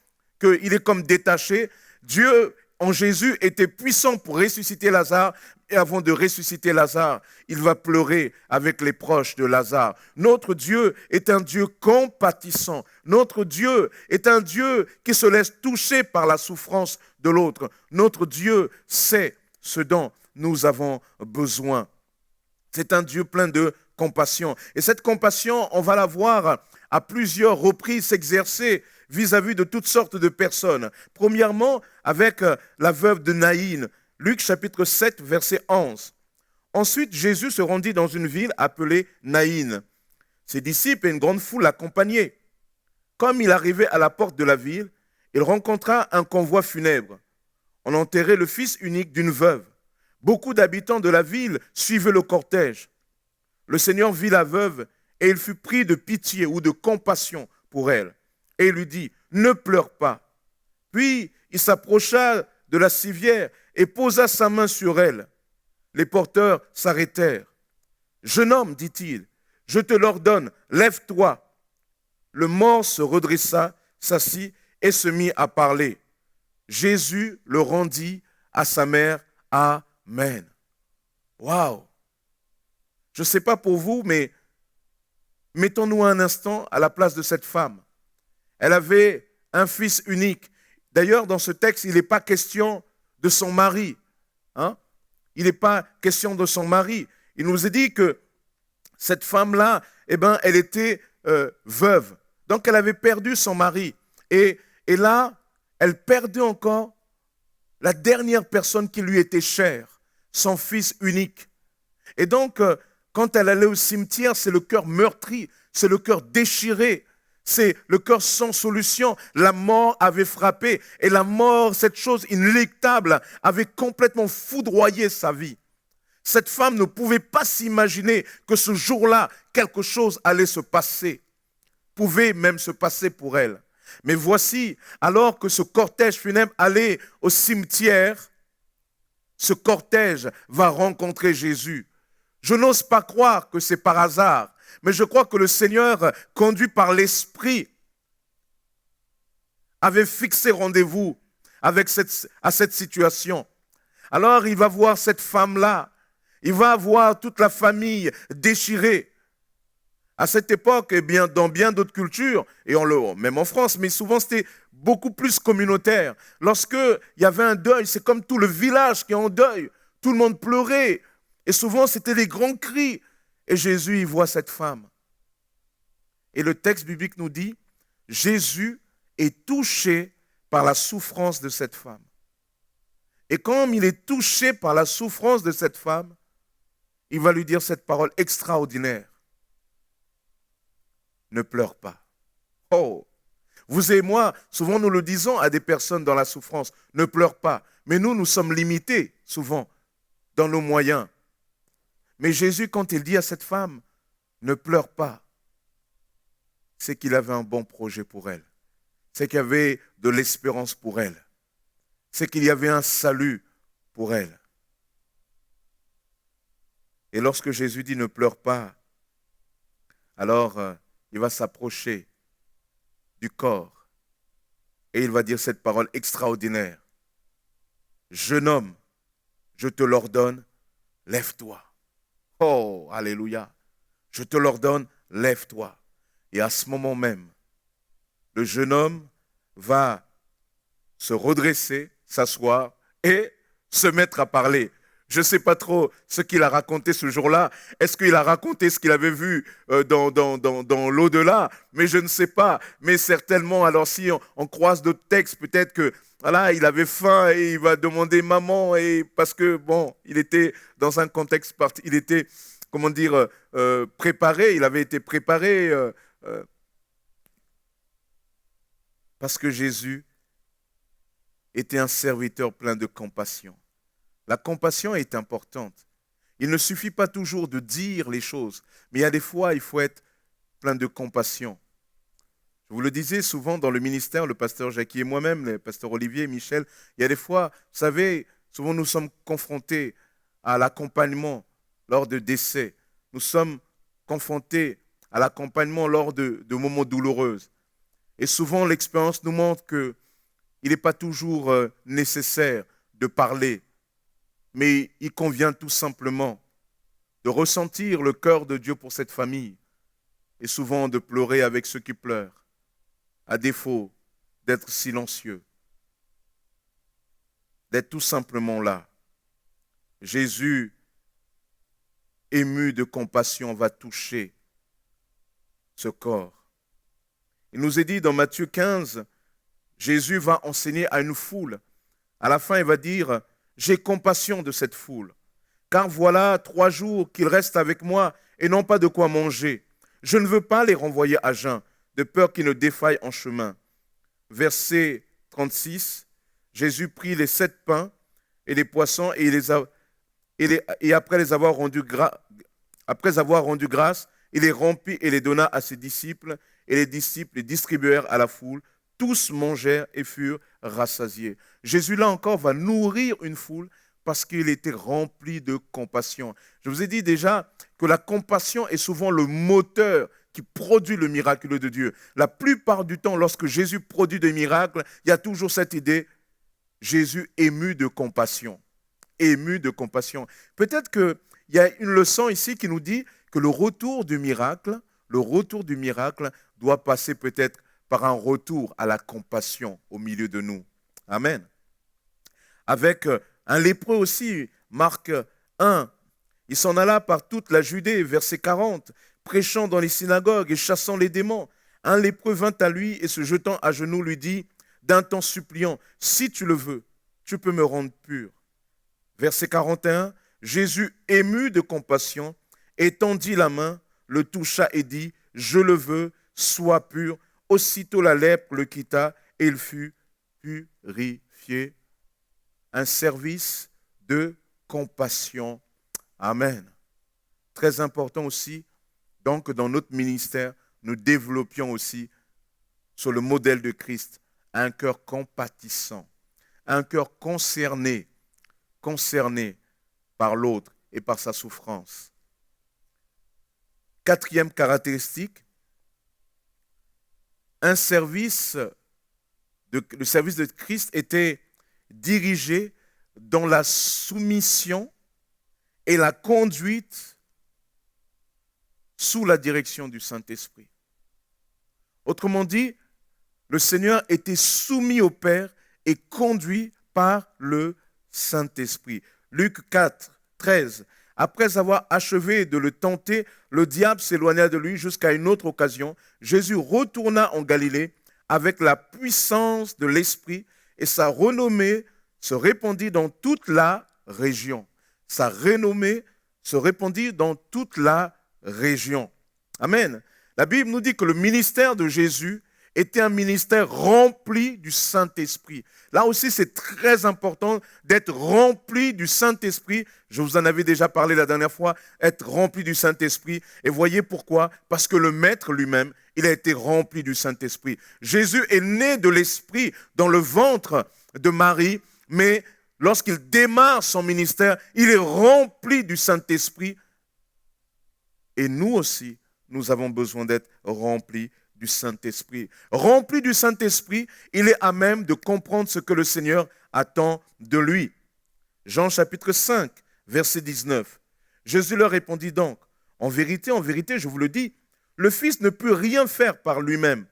qu'il est comme détaché. Dieu en Jésus était puissant pour ressusciter Lazare, et avant de ressusciter Lazare, il va pleurer avec les proches de Lazare. Notre Dieu est un Dieu compatissant. Notre Dieu est un Dieu qui se laisse toucher par la souffrance de l'autre. Notre Dieu sait ce dont nous avons besoin. C'est un Dieu plein de compassion. Et cette compassion, on va la voir à plusieurs reprises s'exercer vis-à-vis de toutes sortes de personnes. Premièrement, avec la veuve de Naïn, Luc chapitre 7, verset 11. Ensuite, Jésus se rendit dans une ville appelée Naïn. Ses disciples et une grande foule l'accompagnaient. Comme il arrivait à la porte de la ville, il rencontra un convoi funèbre. On enterrait le fils unique d'une veuve. Beaucoup d'habitants de la ville suivaient le cortège. Le Seigneur vit la veuve et il fut pris de pitié ou de compassion pour elle. Et il lui dit, ne pleure pas. Puis il s'approcha de la civière et posa sa main sur elle. Les porteurs s'arrêtèrent. Jeune homme, dit-il, je te l'ordonne, lève-toi. Le mort se redressa, s'assit et se mit à parler. Jésus le rendit à sa mère. Amen. Waouh! Je ne sais pas pour vous, mais mettons-nous un instant à la place de cette femme. Elle avait un fils unique. D'ailleurs, dans ce texte, il n'est pas question de son mari. Hein? Il n'est pas question de son mari. Il nous est dit que cette femme-là, elle était veuve. Donc, elle avait perdu son mari. Et là, elle perdait encore la dernière personne qui lui était chère, son fils unique. Et donc, quand elle allait au cimetière, c'est le cœur meurtri, c'est le cœur déchiré, c'est le cœur sans solution. La mort avait frappé et la mort, cette chose inéluctable, avait complètement foudroyé sa vie. Cette femme ne pouvait pas s'imaginer que ce jour-là, quelque chose allait se passer, pouvait même se passer pour elle. Mais voici, alors que ce cortège funèbre allait au cimetière, ce cortège va rencontrer Jésus. Je n'ose pas croire que c'est par hasard, mais je crois que le Seigneur, conduit par l'Esprit, avait fixé rendez-vous à cette situation. Alors il va voir cette femme-là, il va voir toute la famille déchirée. À cette époque, dans bien d'autres cultures, et même en France, mais souvent c'était beaucoup plus communautaire. Lorsqu'il y avait un deuil, c'est comme tout le village qui est en deuil. Tout le monde pleurait. Et souvent, c'était des grands cris. Et Jésus, il voit cette femme. Et le texte biblique nous dit, Jésus est touché par la souffrance de cette femme. Et comme il est touché par la souffrance de cette femme, il va lui dire cette parole extraordinaire. Ne pleure pas. Oh, vous et moi, souvent nous le disons à des personnes dans la souffrance, ne pleure pas. Mais nous sommes limités souvent dans nos moyens. Mais Jésus, quand il dit à cette femme, ne pleure pas, c'est qu'il avait un bon projet pour elle. C'est qu'il y avait de l'espérance pour elle. C'est qu'il y avait un salut pour elle. Et lorsque Jésus dit ne pleure pas, alors il va s'approcher du corps et il va dire cette parole extraordinaire. Jeune homme, je te l'ordonne, lève-toi. Oh, alléluia. Je te l'ordonne, lève-toi. Et à ce moment même, le jeune homme va se redresser, s'asseoir et se mettre à parler. Je ne sais pas trop ce qu'il a raconté ce jour-là. Est-ce qu'il a raconté ce qu'il avait vu dans l'au-delà? Mais je ne sais pas. Mais certainement, alors si on croise d'autres textes, peut-être que voilà, il avait faim et il va demander maman. Et parce que, bon, il était dans un contexte il était, comment dire, préparé. Il avait été préparé parce que Jésus était un serviteur plein de compassion. La compassion est importante. Il ne suffit pas toujours de dire les choses, mais il y a des fois, il faut être plein de compassion. Je vous le disais souvent dans le ministère, le pasteur Jackie et moi-même, le pasteur Olivier et Michel, il y a des fois, vous savez, souvent nous sommes confrontés à l'accompagnement lors de décès. Nous sommes confrontés à l'accompagnement lors de moments douloureux. Et souvent, l'expérience nous montre qu'il n'est pas toujours nécessaire de parler. Mais il convient tout simplement de ressentir le cœur de Dieu pour cette famille et souvent de pleurer avec ceux qui pleurent, à défaut d'être silencieux, d'être tout simplement là. Jésus, ému de compassion, va toucher ce corps. Il nous est dit dans Matthieu 15, Jésus va enseigner à une foule. À la fin, il va dire « J'ai compassion de cette foule, car voilà 3 jours qu'ils restent avec moi et n'ont pas de quoi manger. Je ne veux pas les renvoyer à jeun, de peur qu'ils ne défaillent en chemin. » Verset 36, Jésus prit les 7 pains et les poissons et après avoir rendu grâce, il les rompit et les donna à ses disciples, et les disciples les distribuèrent à la foule. Tous mangèrent et furent rassasiés. Jésus, là encore, va nourrir une foule parce qu'il était rempli de compassion. Je vous ai dit déjà que la compassion est souvent le moteur qui produit le miraculeux de Dieu. La plupart du temps, lorsque Jésus produit des miracles, il y a toujours cette idée, Jésus ému de compassion. Ému de compassion. Peut-être qu'il y a une leçon ici qui nous dit que le retour du miracle doit passer peut-être par un retour à la compassion au milieu de nous. Amen. Avec un lépreux aussi, Marc 1, il s'en alla par toute la Judée, verset 40, prêchant dans les synagogues et chassant les démons. Un lépreux vint à lui et se jetant à genoux lui dit, d'un ton suppliant, « Si tu le veux, tu peux me rendre pur. » Verset 41, Jésus, ému de compassion, étendit la main, le toucha et dit, « Je le veux, sois pur. » Aussitôt la lèpre le quitta et il fut purifié. Un service de compassion. Amen. Très important aussi, donc dans notre ministère, nous développions aussi sur le modèle de Christ un cœur compatissant, un cœur concerné par l'autre et par sa souffrance. Quatrième caractéristique, le service de Christ était dirigé dans la soumission et la conduite sous la direction du Saint-Esprit. Autrement dit, le Seigneur était soumis au Père et conduit par le Saint-Esprit. Luc 4, 13. Après avoir achevé de le tenter, le diable s'éloigna de lui jusqu'à une autre occasion. Jésus retourna en Galilée avec la puissance de l'Esprit et sa renommée se répandit dans toute la région. Sa renommée se répandit dans toute la région. Amen. La Bible nous dit que le ministère de Jésus était un ministère rempli du Saint-Esprit. Là aussi, c'est très important d'être rempli du Saint-Esprit. Je vous en avais déjà parlé la dernière fois, être rempli du Saint-Esprit. Et voyez pourquoi? Parce que le Maître lui-même, il a été rempli du Saint-Esprit. Jésus est né de l'Esprit dans le ventre de Marie, mais lorsqu'il démarre son ministère, il est rempli du Saint-Esprit. Et nous aussi, nous avons besoin d'être remplis du Saint-Esprit. Rempli du Saint-Esprit, il est à même de comprendre ce que le Seigneur attend de lui. Jean chapitre 5, verset 19. Jésus leur répondit donc, en vérité, je vous le dis, le Fils ne peut rien faire par lui-même,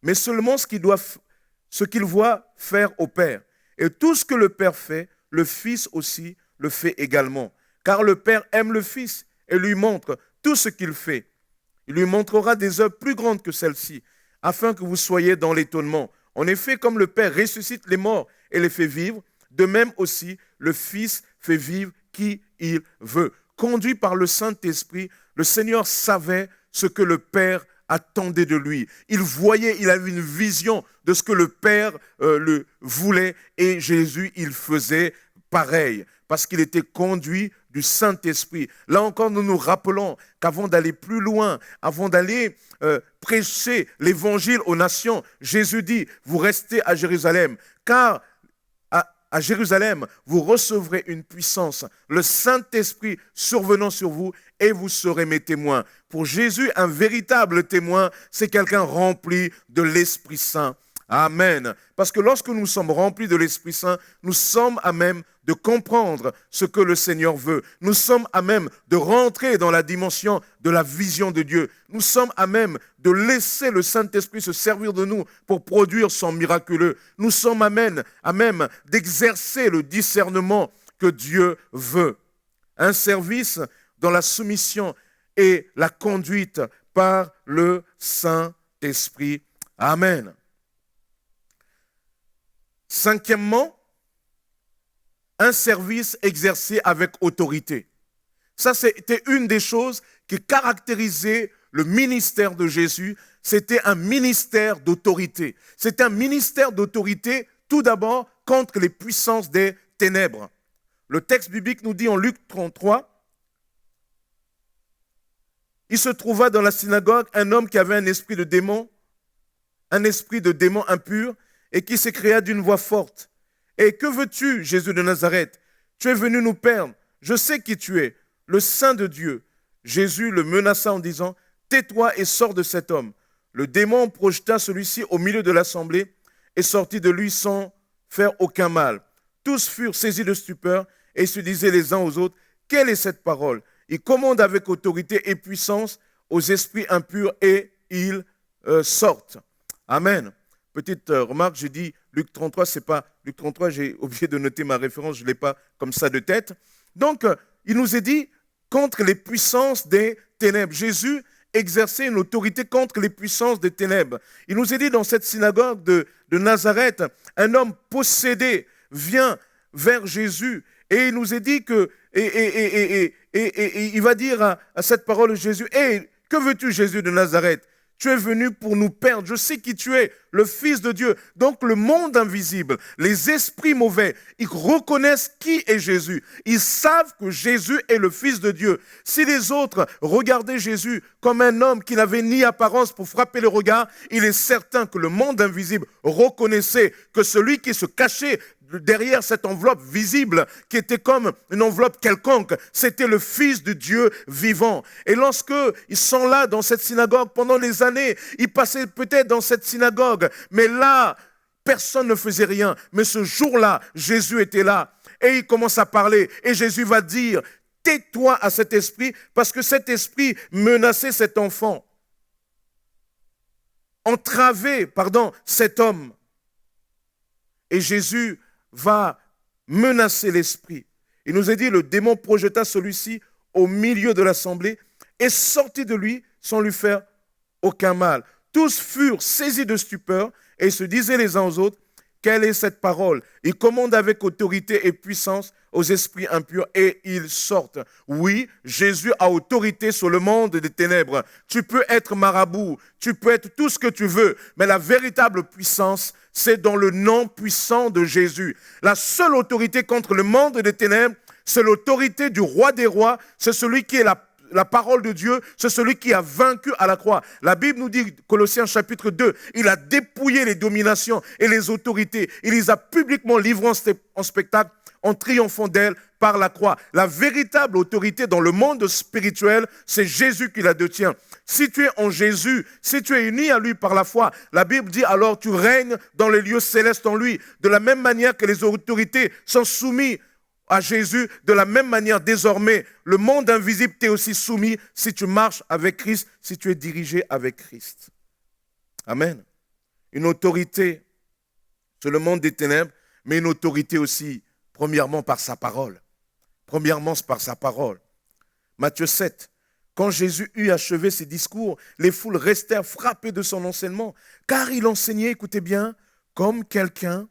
mais seulement ce qu'il voit faire au Père. Et tout ce que le Père fait, le Fils aussi le fait également. Car le Père aime le Fils et lui montre tout ce qu'il fait. Il lui montrera des œuvres plus grandes que celles-ci, afin que vous soyez dans l'étonnement. En effet, comme le Père ressuscite les morts et les fait vivre, de même aussi le Fils fait vivre qui il veut. Conduit par le Saint-Esprit, le Seigneur savait ce que le Père attendait de lui. Il voyait, il avait une vision de ce que le Père le voulait, et Jésus, il faisait pareil, parce qu'il était conduit du Saint-Esprit. Là encore, nous nous rappelons qu'avant d'aller plus loin, avant d'aller prêcher l'évangile aux nations, Jésus dit, vous restez à Jérusalem, car à Jérusalem, vous recevrez une puissance, le Saint-Esprit survenant sur vous, et vous serez mes témoins. Pour Jésus, un véritable témoin, c'est quelqu'un rempli de l'Esprit Saint. Amen. Parce que lorsque nous sommes remplis de l'Esprit Saint, nous sommes à même de comprendre ce que le Seigneur veut. Nous sommes à même de rentrer dans la dimension de la vision de Dieu. Nous sommes à même de laisser le Saint-Esprit se servir de nous pour produire son miraculeux. Nous sommes à même d'exercer le discernement que Dieu veut. Un service dans la soumission et la conduite par le Saint-Esprit. Amen. Cinquièmement, un service exercé avec autorité. Ça, c'était une des choses qui caractérisait le ministère de Jésus. C'était un ministère d'autorité. C'était un ministère d'autorité, tout d'abord, contre les puissances des ténèbres. Le texte biblique nous dit en Luc 33, il se trouva dans la synagogue un homme qui avait un esprit de démon impur, et qui s'écria d'une voix forte. « Et que veux-tu, Jésus de Nazareth? Tu es venu nous perdre. Je sais qui tu es, le Saint de Dieu. » Jésus le menaça en disant, « Tais-toi et sors de cet homme. » Le démon projeta celui-ci au milieu de l'assemblée et sortit de lui sans faire aucun mal. Tous furent saisis de stupeur et se disaient les uns aux autres, « Quelle est cette parole ?» Il commande avec autorité et puissance aux esprits impurs et ils sortent. Amen. Petite remarque, j'ai dit Luc 33, c'est pas Luc 33, j'ai oublié de noter ma référence, je ne l'ai pas comme ça de tête. Donc, il nous est dit contre les puissances des ténèbres. Jésus exerçait une autorité contre les puissances des ténèbres. Il nous est dit dans cette synagogue de Nazareth, un homme possédé vient vers Jésus et il nous est dit que, et il va dire à cette parole de Jésus, « Hey, que veux-tu Jésus de Nazareth ? Tu es venu pour nous perdre. Je sais qui tu es, le Fils de Dieu. » Donc le monde invisible, les esprits mauvais, ils reconnaissent qui est Jésus. Ils savent que Jésus est le Fils de Dieu. Si les autres regardaient Jésus comme un homme qui n'avait ni apparence pour frapper le regard, il est certain que le monde invisible reconnaissait que celui qui se cachait derrière cette enveloppe visible, qui était comme une enveloppe quelconque, c'était le Fils de Dieu vivant. Et lorsque ils sont là dans cette synagogue pendant des années, ils passaient peut-être dans cette synagogue, mais là, personne ne faisait rien. Mais ce jour-là, Jésus était là et il commence à parler. Et Jésus va dire, tais-toi à cet esprit, parce que cet esprit menaçait cet enfant, entravait, cet homme. Et Jésus va menacer l'esprit. Il nous est dit, le démon projeta celui-ci au milieu de l'assemblée et sortit de lui sans lui faire aucun mal. Tous furent saisis de stupeur et se disaient les uns aux autres, quelle est cette parole? Il commande avec autorité et puissance aux esprits impurs et ils sortent. Oui, Jésus a autorité sur le monde des ténèbres. Tu peux être marabout, tu peux être tout ce que tu veux, mais la véritable puissance, c'est dans le nom puissant de Jésus. La seule autorité contre le monde des ténèbres, c'est l'autorité du roi des rois, c'est celui qui est la parole de Dieu, c'est celui qui a vaincu à la croix. La Bible nous dit, Colossiens chapitre 2, il a dépouillé les dominations et les autorités. Il les a publiquement livrées en spectacle, en triomphant d'elles par la croix. La véritable autorité dans le monde spirituel, c'est Jésus qui la détient. Si tu es en Jésus, si tu es uni à lui par la foi, la Bible dit alors tu règnes dans les lieux célestes en lui. De la même manière que les autorités sont soumises à Jésus, de la même manière, désormais, le monde invisible t'est aussi soumis si tu marches avec Christ, si tu es dirigé avec Christ. Amen. Une autorité sur le monde des ténèbres, mais une autorité aussi, premièrement, par sa parole. Premièrement, par sa parole. Matthieu 7. Quand Jésus eut achevé ses discours, les foules restèrent frappées de son enseignement, car il enseignait, écoutez bien, comme quelqu'un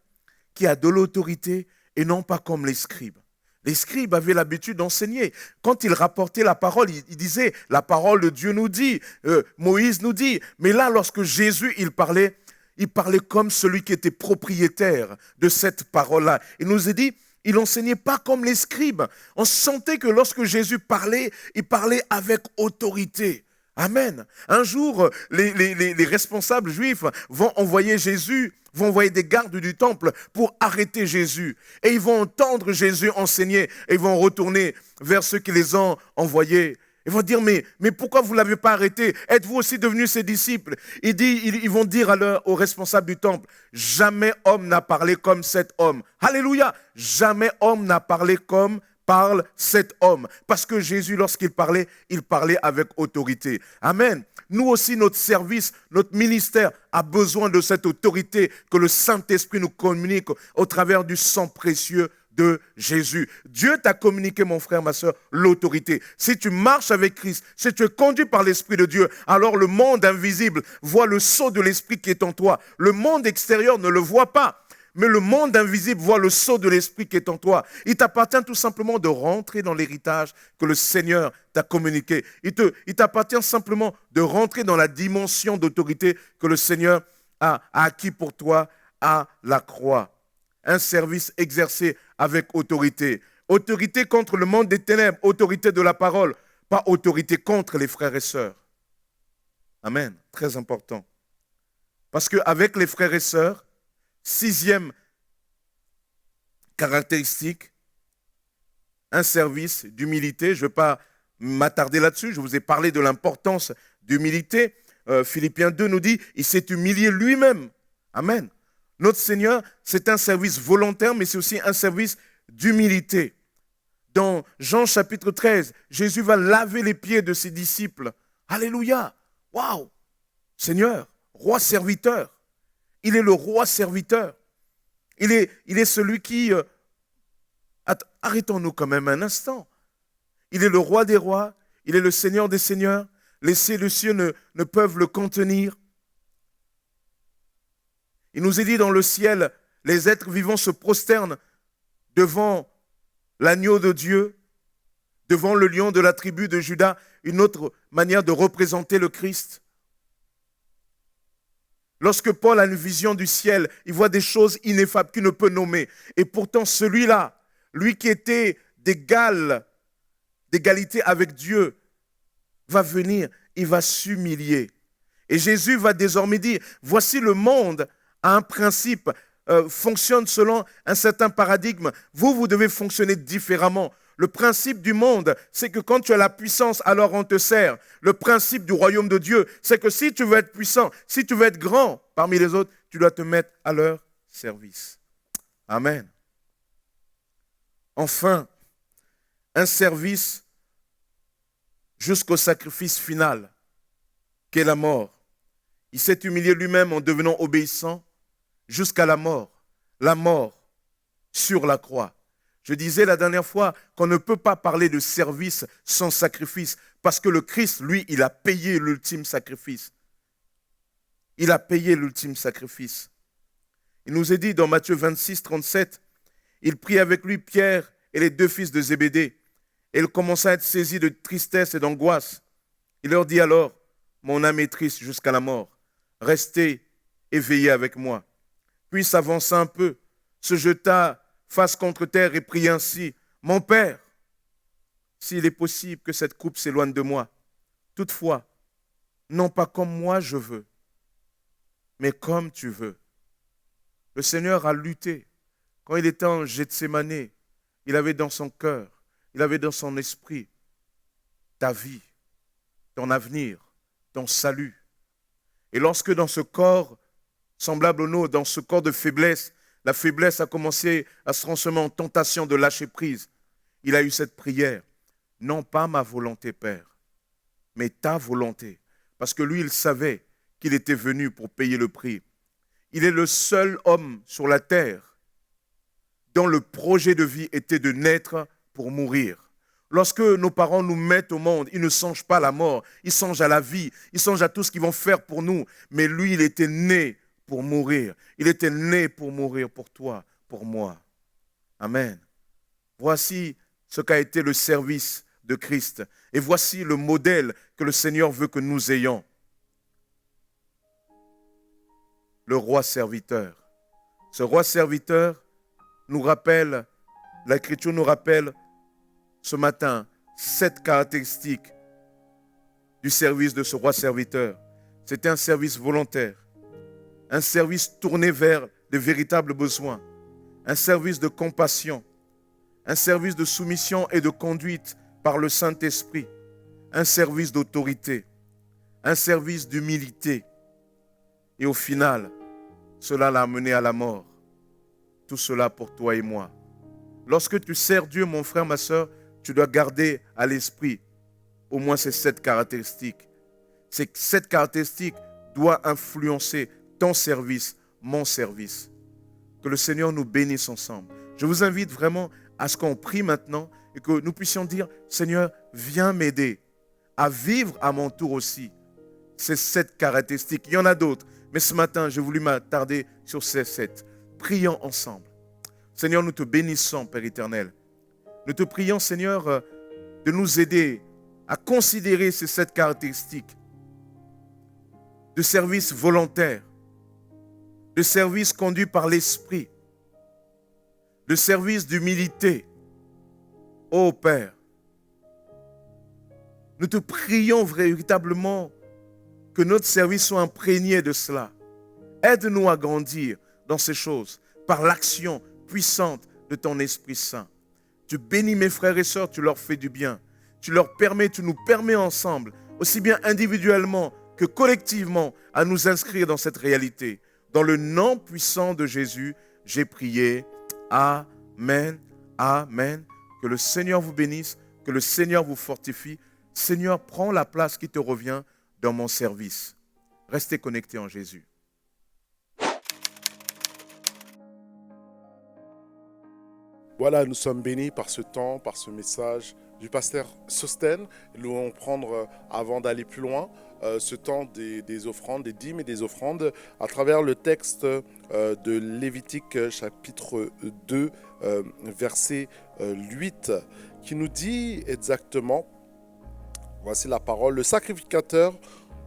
qui a de l'autorité et non pas comme les scribes. Les scribes avaient l'habitude d'enseigner. Quand ils rapportaient la parole, ils disaient, la parole de Dieu nous dit, Moïse nous dit. Mais là, lorsque Jésus, il parlait comme celui qui était propriétaire de cette parole-là. Il nous a dit, il n'enseignait pas comme les scribes. On sentait que lorsque Jésus parlait, il parlait avec autorité. Amen. Un jour, les responsables juifs vont envoyer Jésus, vont envoyer des gardes du temple pour arrêter Jésus. Et ils vont entendre Jésus enseigner et ils vont retourner vers ceux qui les ont envoyés. Ils vont dire, mais pourquoi vous ne l'avez pas arrêté? Êtes-vous aussi devenus ses disciples? Ils vont dire aux responsables du temple, jamais homme n'a parlé comme cet homme. Alléluia! Jamais homme n'a parlé comme parle cet homme. Parce que Jésus, lorsqu'il parlait, il parlait avec autorité. Amen. Nous aussi, notre service, notre ministère a besoin de cette autorité que le Saint-Esprit nous communique au travers du sang précieux de Jésus. Dieu t'a communiqué, mon frère, ma soeur, l'autorité. Si tu marches avec Christ, si tu es conduit par l'Esprit de Dieu, alors le monde invisible voit le sceau de l'Esprit qui est en toi. Le monde extérieur ne le voit pas. Mais le monde invisible voit le sceau de l'Esprit qui est en toi. Il t'appartient tout simplement de rentrer dans l'héritage que le Seigneur t'a communiqué. Il t'appartient simplement de rentrer dans la dimension d'autorité que le Seigneur a acquis pour toi à la croix. Un service exercé avec autorité. Autorité contre le monde des ténèbres, autorité de la parole, pas autorité contre les frères et sœurs. Amen, très important. Parce qu'avec les frères et sœurs, 6e caractéristique, un service d'humilité. Je ne vais pas m'attarder là-dessus, je vous ai parlé de l'importance d'humilité. Philippiens 2 nous dit, il s'est humilié lui-même. Amen. Notre Seigneur, c'est un service volontaire, mais c'est aussi un service d'humilité. Dans Jean chapitre 13, Jésus va laver les pieds de ses disciples. Alléluia. Waouh. Seigneur, roi serviteur. Il est le roi serviteur. Il est celui qui... Arrêtons-nous quand même un instant. Il est le roi des rois. Il est le Seigneur des seigneurs. Les cieux ne peuvent le contenir. Il nous est dit dans le ciel, les êtres vivants se prosternent devant l'agneau de Dieu, devant le lion de la tribu de Juda, une autre manière de représenter le Christ. Lorsque Paul a une vision du ciel, il voit des choses ineffables qu'il ne peut nommer. Et pourtant, celui-là, lui qui était d'égalité avec Dieu, va venir, il va s'humilier. Et Jésus va désormais dire, voici le monde a un principe, fonctionne selon un certain paradigme. Vous devez fonctionner différemment. Le principe du monde, c'est que quand tu as la puissance, alors on te sert. Le principe du royaume de Dieu, c'est que si tu veux être puissant, si tu veux être grand parmi les autres, tu dois te mettre à leur service. Amen. Enfin, un service jusqu'au sacrifice final, qu'est la mort. Il s'est humilié lui-même en devenant obéissant jusqu'à la mort sur la croix. Je disais la dernière fois qu'on ne peut pas parler de service sans sacrifice, parce que le Christ, lui, il a payé l'ultime sacrifice. Il a payé l'ultime sacrifice. Il nous est dit dans Matthieu 26, 37, il prit avec lui Pierre et les deux fils de Zébédée, et il commença à être saisi de tristesse et d'angoisse. Il leur dit alors, mon âme est triste jusqu'à la mort, restez et veillez avec moi. Puis s'avança un peu, se jeta face contre terre et pria ainsi, mon Père, s'il est possible que cette coupe s'éloigne de moi, toutefois, non pas comme moi je veux, mais comme tu veux. Le Seigneur a lutté. Quand il était en Gethsémane, il avait dans son cœur, il avait dans son esprit ta vie, ton avenir, ton salut. Et lorsque dans ce corps semblable au nôtre, dans ce corps de faiblesse, la faiblesse a commencé à se transformer en tentation de lâcher prise, il a eu cette prière. Non pas ma volonté, Père, mais ta volonté. Parce que lui, il savait qu'il était venu pour payer le prix. Il est le seul homme sur la terre dont le projet de vie était de naître pour mourir. Lorsque nos parents nous mettent au monde, ils ne songent pas à la mort, ils songent à la vie, ils songent à tout ce qu'ils vont faire pour nous. Mais lui, il était né pour mourir. Il était né pour mourir pour toi, pour moi. Amen. Voici ce qu'a été le service de Christ. Et voici le modèle que le Seigneur veut que nous ayons. Le roi serviteur. Ce roi serviteur nous rappelle, l'Écriture nous rappelle ce matin 7 caractéristiques du service de ce roi serviteur. C'était un service volontaire, un service tourné vers de véritables besoins, un service de compassion, un service de soumission et de conduite par le Saint-Esprit, un service d'autorité, un service d'humilité. Et au final, cela l'a amené à la mort. Tout cela pour toi et moi. Lorsque tu sers Dieu, mon frère, ma soeur, tu dois garder à l'esprit au moins ces 7 caractéristiques. Ces 7 caractéristiques doivent influencer ton service, mon service. Que le Seigneur nous bénisse ensemble. Je vous invite vraiment à ce qu'on prie maintenant et que nous puissions dire, Seigneur, viens m'aider à vivre à mon tour aussi ces 7 caractéristiques. Il y en a d'autres, mais ce matin, j'ai voulu m'attarder sur ces 7. Prions ensemble. Seigneur, nous te bénissons, Père éternel. Nous te prions, Seigneur, de nous aider à considérer ces 7 caractéristiques de service volontaire, de service conduit par l'Esprit, de service d'humilité. Ô Père, nous te prions véritablement que notre service soit imprégné de cela. Aide-nous à grandir dans ces choses par l'action puissante de ton Esprit Saint. Tu bénis mes frères et sœurs, tu leur fais du bien. Tu nous permets ensemble, aussi bien individuellement que collectivement, à nous inscrire dans cette réalité. Dans le nom puissant de Jésus, j'ai prié. Amen. Amen. Que le Seigneur vous bénisse, que le Seigneur vous fortifie. Seigneur, prends la place qui te revient dans mon service. Restez connectés en Jésus. Voilà, nous sommes bénis par ce temps, par ce message du pasteur Sosten. Nous allons prendre, avant d'aller plus loin, ce temps des offrandes, des dîmes et des offrandes, à travers le texte de Lévitique chapitre 2, verset 8, qui nous dit exactement, voici la parole, le sacrificateur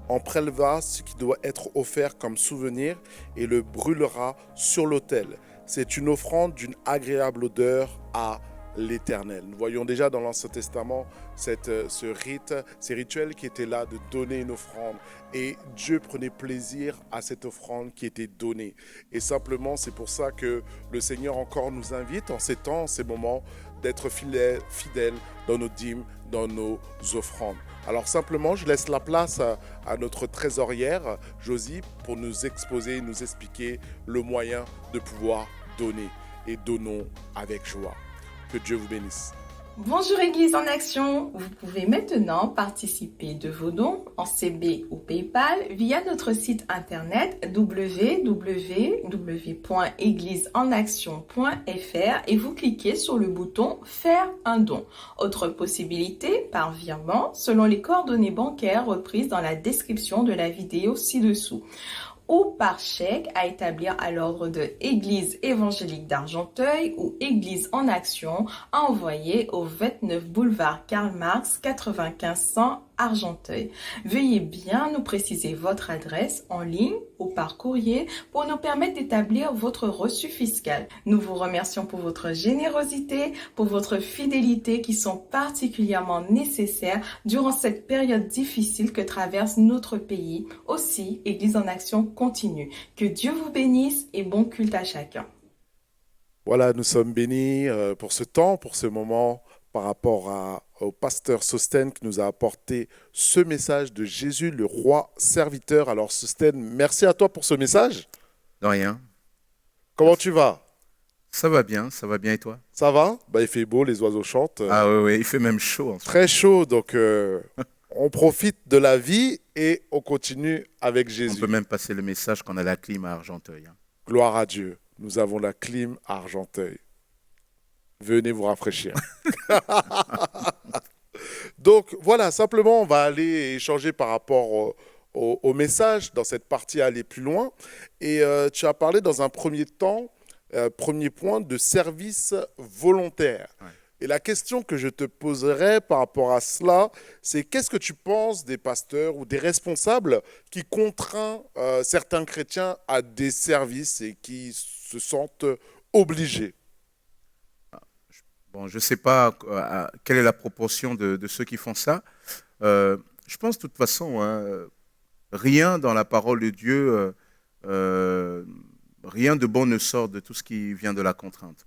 en préleva ce qui doit être offert comme souvenir et le brûlera sur l'autel. C'est une offrande d'une agréable odeur à l'Éternel. Nous voyons déjà dans l'Ancien Testament ce rite, ces rituels qui étaient là de donner une offrande. Et Dieu prenait plaisir à cette offrande qui était donnée. Et simplement, c'est pour ça que le Seigneur encore nous invite en ces temps, en ces moments, d'être fidèles dans nos dîmes, dans nos offrandes. Alors simplement, je laisse la place à notre trésorière, Josie, pour nous exposer, nous expliquer le moyen de pouvoir donner. Et donnons avec joie. Que Dieu vous bénisse. Bonjour Église en action, vous pouvez maintenant participer de vos dons en CB ou PayPal via notre site internet www.égliseenaction.fr et vous cliquez sur le bouton Faire un don. Autre possibilité, par virement, selon les coordonnées bancaires reprises dans la description de la vidéo ci-dessous, ou par chèque à établir à l'ordre de Église évangélique d'Argenteuil ou Église en action à envoyer au 29 boulevard Karl Marx 95 100 Argenteuil. Veuillez bien nous préciser votre adresse en ligne ou par courrier pour nous permettre d'établir votre reçu fiscal. Nous vous remercions pour votre générosité, pour votre fidélité qui sont particulièrement nécessaires durant cette période difficile que traverse notre pays. Aussi, Église en action continue. Que Dieu vous bénisse et bon culte à chacun. Voilà, nous sommes bénis pour ce temps, pour ce moment, par rapport au pasteur Sosten qui nous a apporté ce message de Jésus, le roi serviteur. Alors Sosten, merci à toi pour ce message. De rien. Comment tu vas? Ça va bien et toi? Ça va? Il fait beau, les oiseaux chantent. Ah oui, il fait même chaud. Très chaud, donc on profite de la vie et on continue avec Jésus. On peut même passer le message qu'on a la clim à Argenteuil. Gloire à Dieu, nous avons la clim à Argenteuil. Venez vous rafraîchir. Donc voilà, simplement on va aller échanger par rapport au message dans cette partie à aller plus loin. Et tu as parlé dans un premier temps, premier point, de service volontaire. Ouais. Et la question que je te poserai par rapport à cela, c'est qu'est-ce que tu penses des pasteurs ou des responsables qui contraignent certains chrétiens à des services et qui se sentent obligés? Bon, je ne sais pas quelle est la proportion de ceux qui font ça. Je pense de toute façon, rien dans la parole de Dieu, rien de bon ne sort de tout ce qui vient de la contrainte.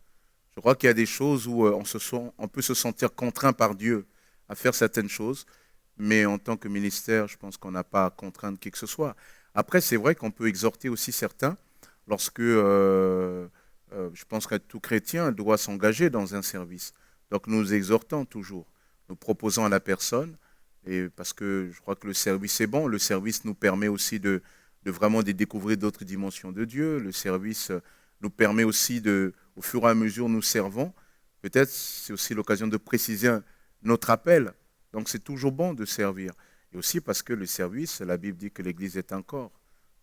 Je crois qu'il y a des choses où on peut se sentir contraint par Dieu à faire certaines choses, mais en tant que ministère, je pense qu'on n'a pas à contraindre qui que ce soit. Après, c'est vrai qu'on peut exhorter aussi certains lorsque... je pense que tout chrétien doit s'engager dans un service. Donc nous exhortons toujours, nous proposons à la personne, et parce que je crois que le service est bon, le service nous permet aussi de vraiment de découvrir d'autres dimensions de Dieu, le service nous permet aussi au fur et à mesure où nous servons, peut-être c'est aussi l'occasion de préciser notre appel, donc c'est toujours bon de servir. Et aussi parce que le service, la Bible dit que l'Église est un corps.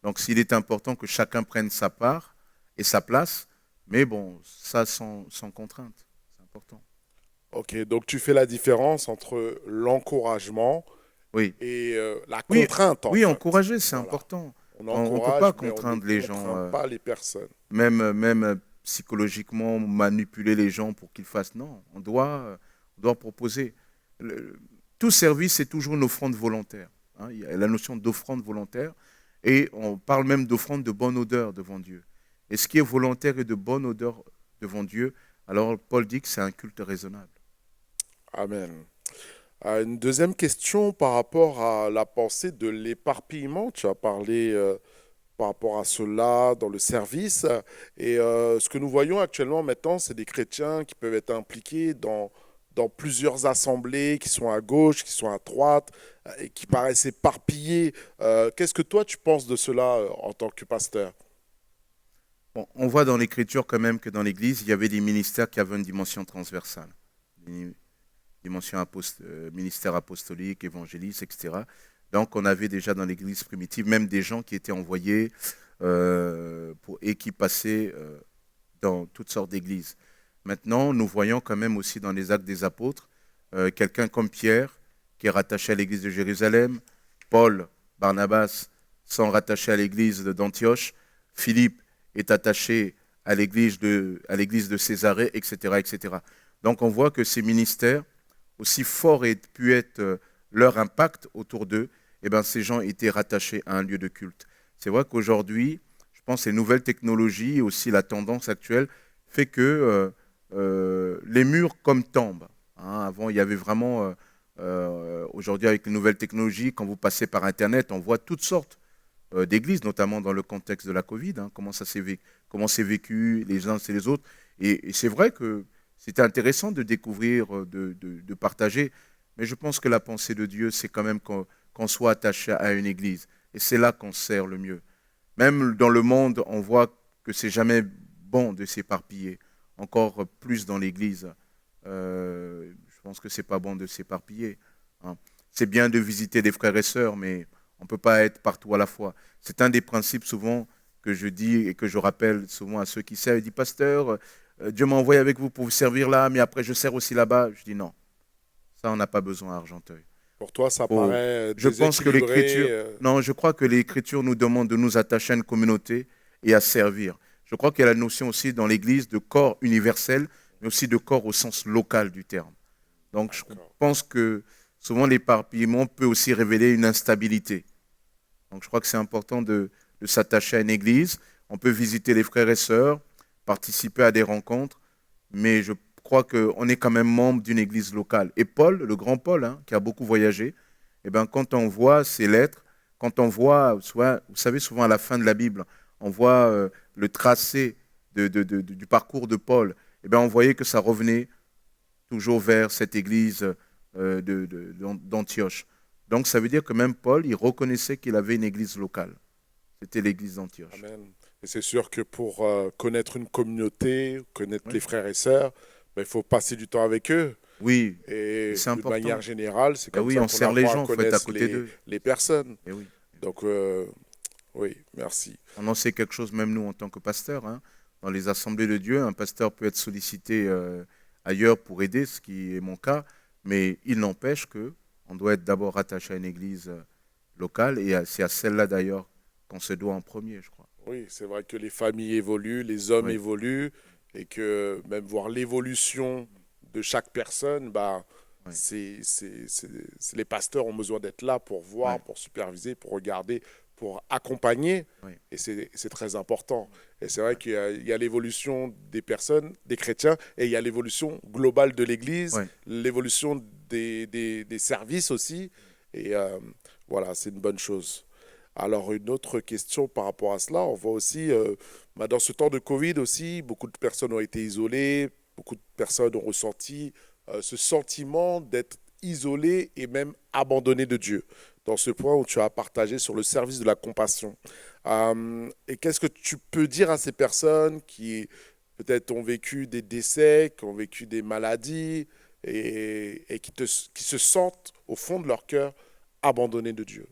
Donc s'il est important que chacun prenne sa part et sa place, mais bon, ça sans contrainte, c'est important. Ok, donc tu fais la différence entre l'encouragement et la contrainte. Oui, encourager, c'est important. On ne peut pas contraindre les gens. On ne contraint pas les personnes. Même psychologiquement, manipuler les gens pour qu'ils fassent. Non, on doit proposer. Tout service, c'est toujours une offrande volontaire. Il y a la notion d'offrande volontaire et on parle même d'offrande de bonne odeur devant Dieu. Et ce qui est volontaire et de bonne odeur devant Dieu, alors Paul dit que c'est un culte raisonnable. Amen. Une deuxième question par rapport à la pensée de l'éparpillement. Tu as parlé par rapport à cela dans le service. Et ce que nous voyons actuellement maintenant, c'est des chrétiens qui peuvent être impliqués dans plusieurs assemblées, qui sont à gauche, qui sont à droite, et qui paraissent éparpillés. Qu'est-ce que toi, tu penses de cela en tant que pasteur ? Bon, on voit dans l'Écriture quand même que dans l'Église, il y avait des ministères qui avaient une dimension transversale. Une dimension ministère apostolique, évangéliste, etc. Donc on avait déjà dans l'Église primitive même des gens qui étaient envoyés et qui passaient dans toutes sortes d'églises. Maintenant, nous voyons quand même aussi dans les Actes des Apôtres quelqu'un comme Pierre, qui est rattaché à l'église de Jérusalem, Paul, Barnabas sont rattachés à l'église d'Antioche, Philippe est attaché à l'église de Césarée, etc., etc. Donc on voit que ces ministères, aussi forts aient pu être leur impact autour d'eux, eh bien, ces gens étaient rattachés à un lieu de culte. C'est vrai qu'aujourd'hui, je pense que les nouvelles technologies et aussi la tendance actuelle fait que les murs comme tombent. Hein. Avant, il y avait vraiment... aujourd'hui, avec les nouvelles technologies, quand vous passez par Internet, on voit toutes sortes d'églises, notamment dans le contexte de la Covid, hein, comment c'est vécu les uns et les autres. Et c'est vrai que c'était intéressant de découvrir, de partager, mais je pense que la pensée de Dieu, c'est quand même qu'on soit attaché à une église. Et c'est là qu'on sert le mieux. Même dans le monde, on voit que c'est jamais bon de s'éparpiller, encore plus dans l'église. Je pense que c'est pas bon de s'éparpiller. Hein. C'est bien de visiter des frères et sœurs, mais on ne peut pas être partout à la fois. C'est un des principes souvent que je dis et que je rappelle souvent à ceux qui servent. Il dit, pasteur, Dieu m'a envoyé avec vous pour vous servir là, mais après je sers aussi là-bas. Je dis non, ça on n'a pas besoin à Argenteuil. Pour toi, ça paraît Je pense que l'Écriture, non, je crois que l'Écriture nous demande de nous attacher à une communauté et à servir. Je crois qu'il y a la notion aussi dans l'Église de corps universel, mais aussi de corps au sens local du terme. Donc je pense que souvent l'éparpillement peut aussi révéler une instabilité. Donc je crois que c'est important de s'attacher à une église. On peut visiter les frères et sœurs, participer à des rencontres, mais je crois qu'on est quand même membre d'une église locale. Et Paul, le grand Paul, hein, qui a beaucoup voyagé, eh ben, quand on voit ses lettres, quand on voit, vous savez, souvent à la fin de la Bible, on voit le tracé du parcours de Paul, eh ben, on voyait que ça revenait toujours vers cette église d'Antioche. Donc ça veut dire que même Paul, il reconnaissait qu'il avait une église locale. C'était l'église d'Antioche. Amen. Et c'est sûr que pour connaître une communauté, connaître les frères et sœurs, ben, il faut passer du temps avec eux. Oui, et c'est de important. manière générale, c'est comme oui, ça on sert les gens, il faut être à connaître côté d'eux. les personnes. Et oui. Donc, oui, merci. On en sait quelque chose, même nous, en tant que pasteurs. Hein. Dans les assemblées de Dieu, un pasteur peut être sollicité ailleurs pour aider, ce qui est mon cas, mais il n'empêche qu'on doit être d'abord attaché à une église locale, et c'est à celle-là d'ailleurs qu'on se doit en premier, je crois. Oui, c'est vrai que les familles évoluent, les hommes évoluent, et que même voir l'évolution de chaque personne, bah, les pasteurs ont besoin d'être là pour voir, pour superviser, pour regarder, pour accompagner, et c'est très important. Et c'est vrai qu'il y a l'évolution des personnes, des chrétiens, et il y a l'évolution globale de l'Église, l'évolution des services aussi, et voilà, c'est une bonne chose. Alors, une autre question par rapport à cela, on voit aussi, dans ce temps de Covid aussi, beaucoup de personnes ont été isolées, beaucoup de personnes ont ressenti ce sentiment d'être isolées et même abandonnées de Dieu. Dans ce point où tu as partagé sur le service de la compassion. Et qu'est-ce que tu peux dire à ces personnes qui peut-être ont vécu des décès, qui ont vécu des maladies et qui se sentent au fond de leur cœur abandonnées de Dieu?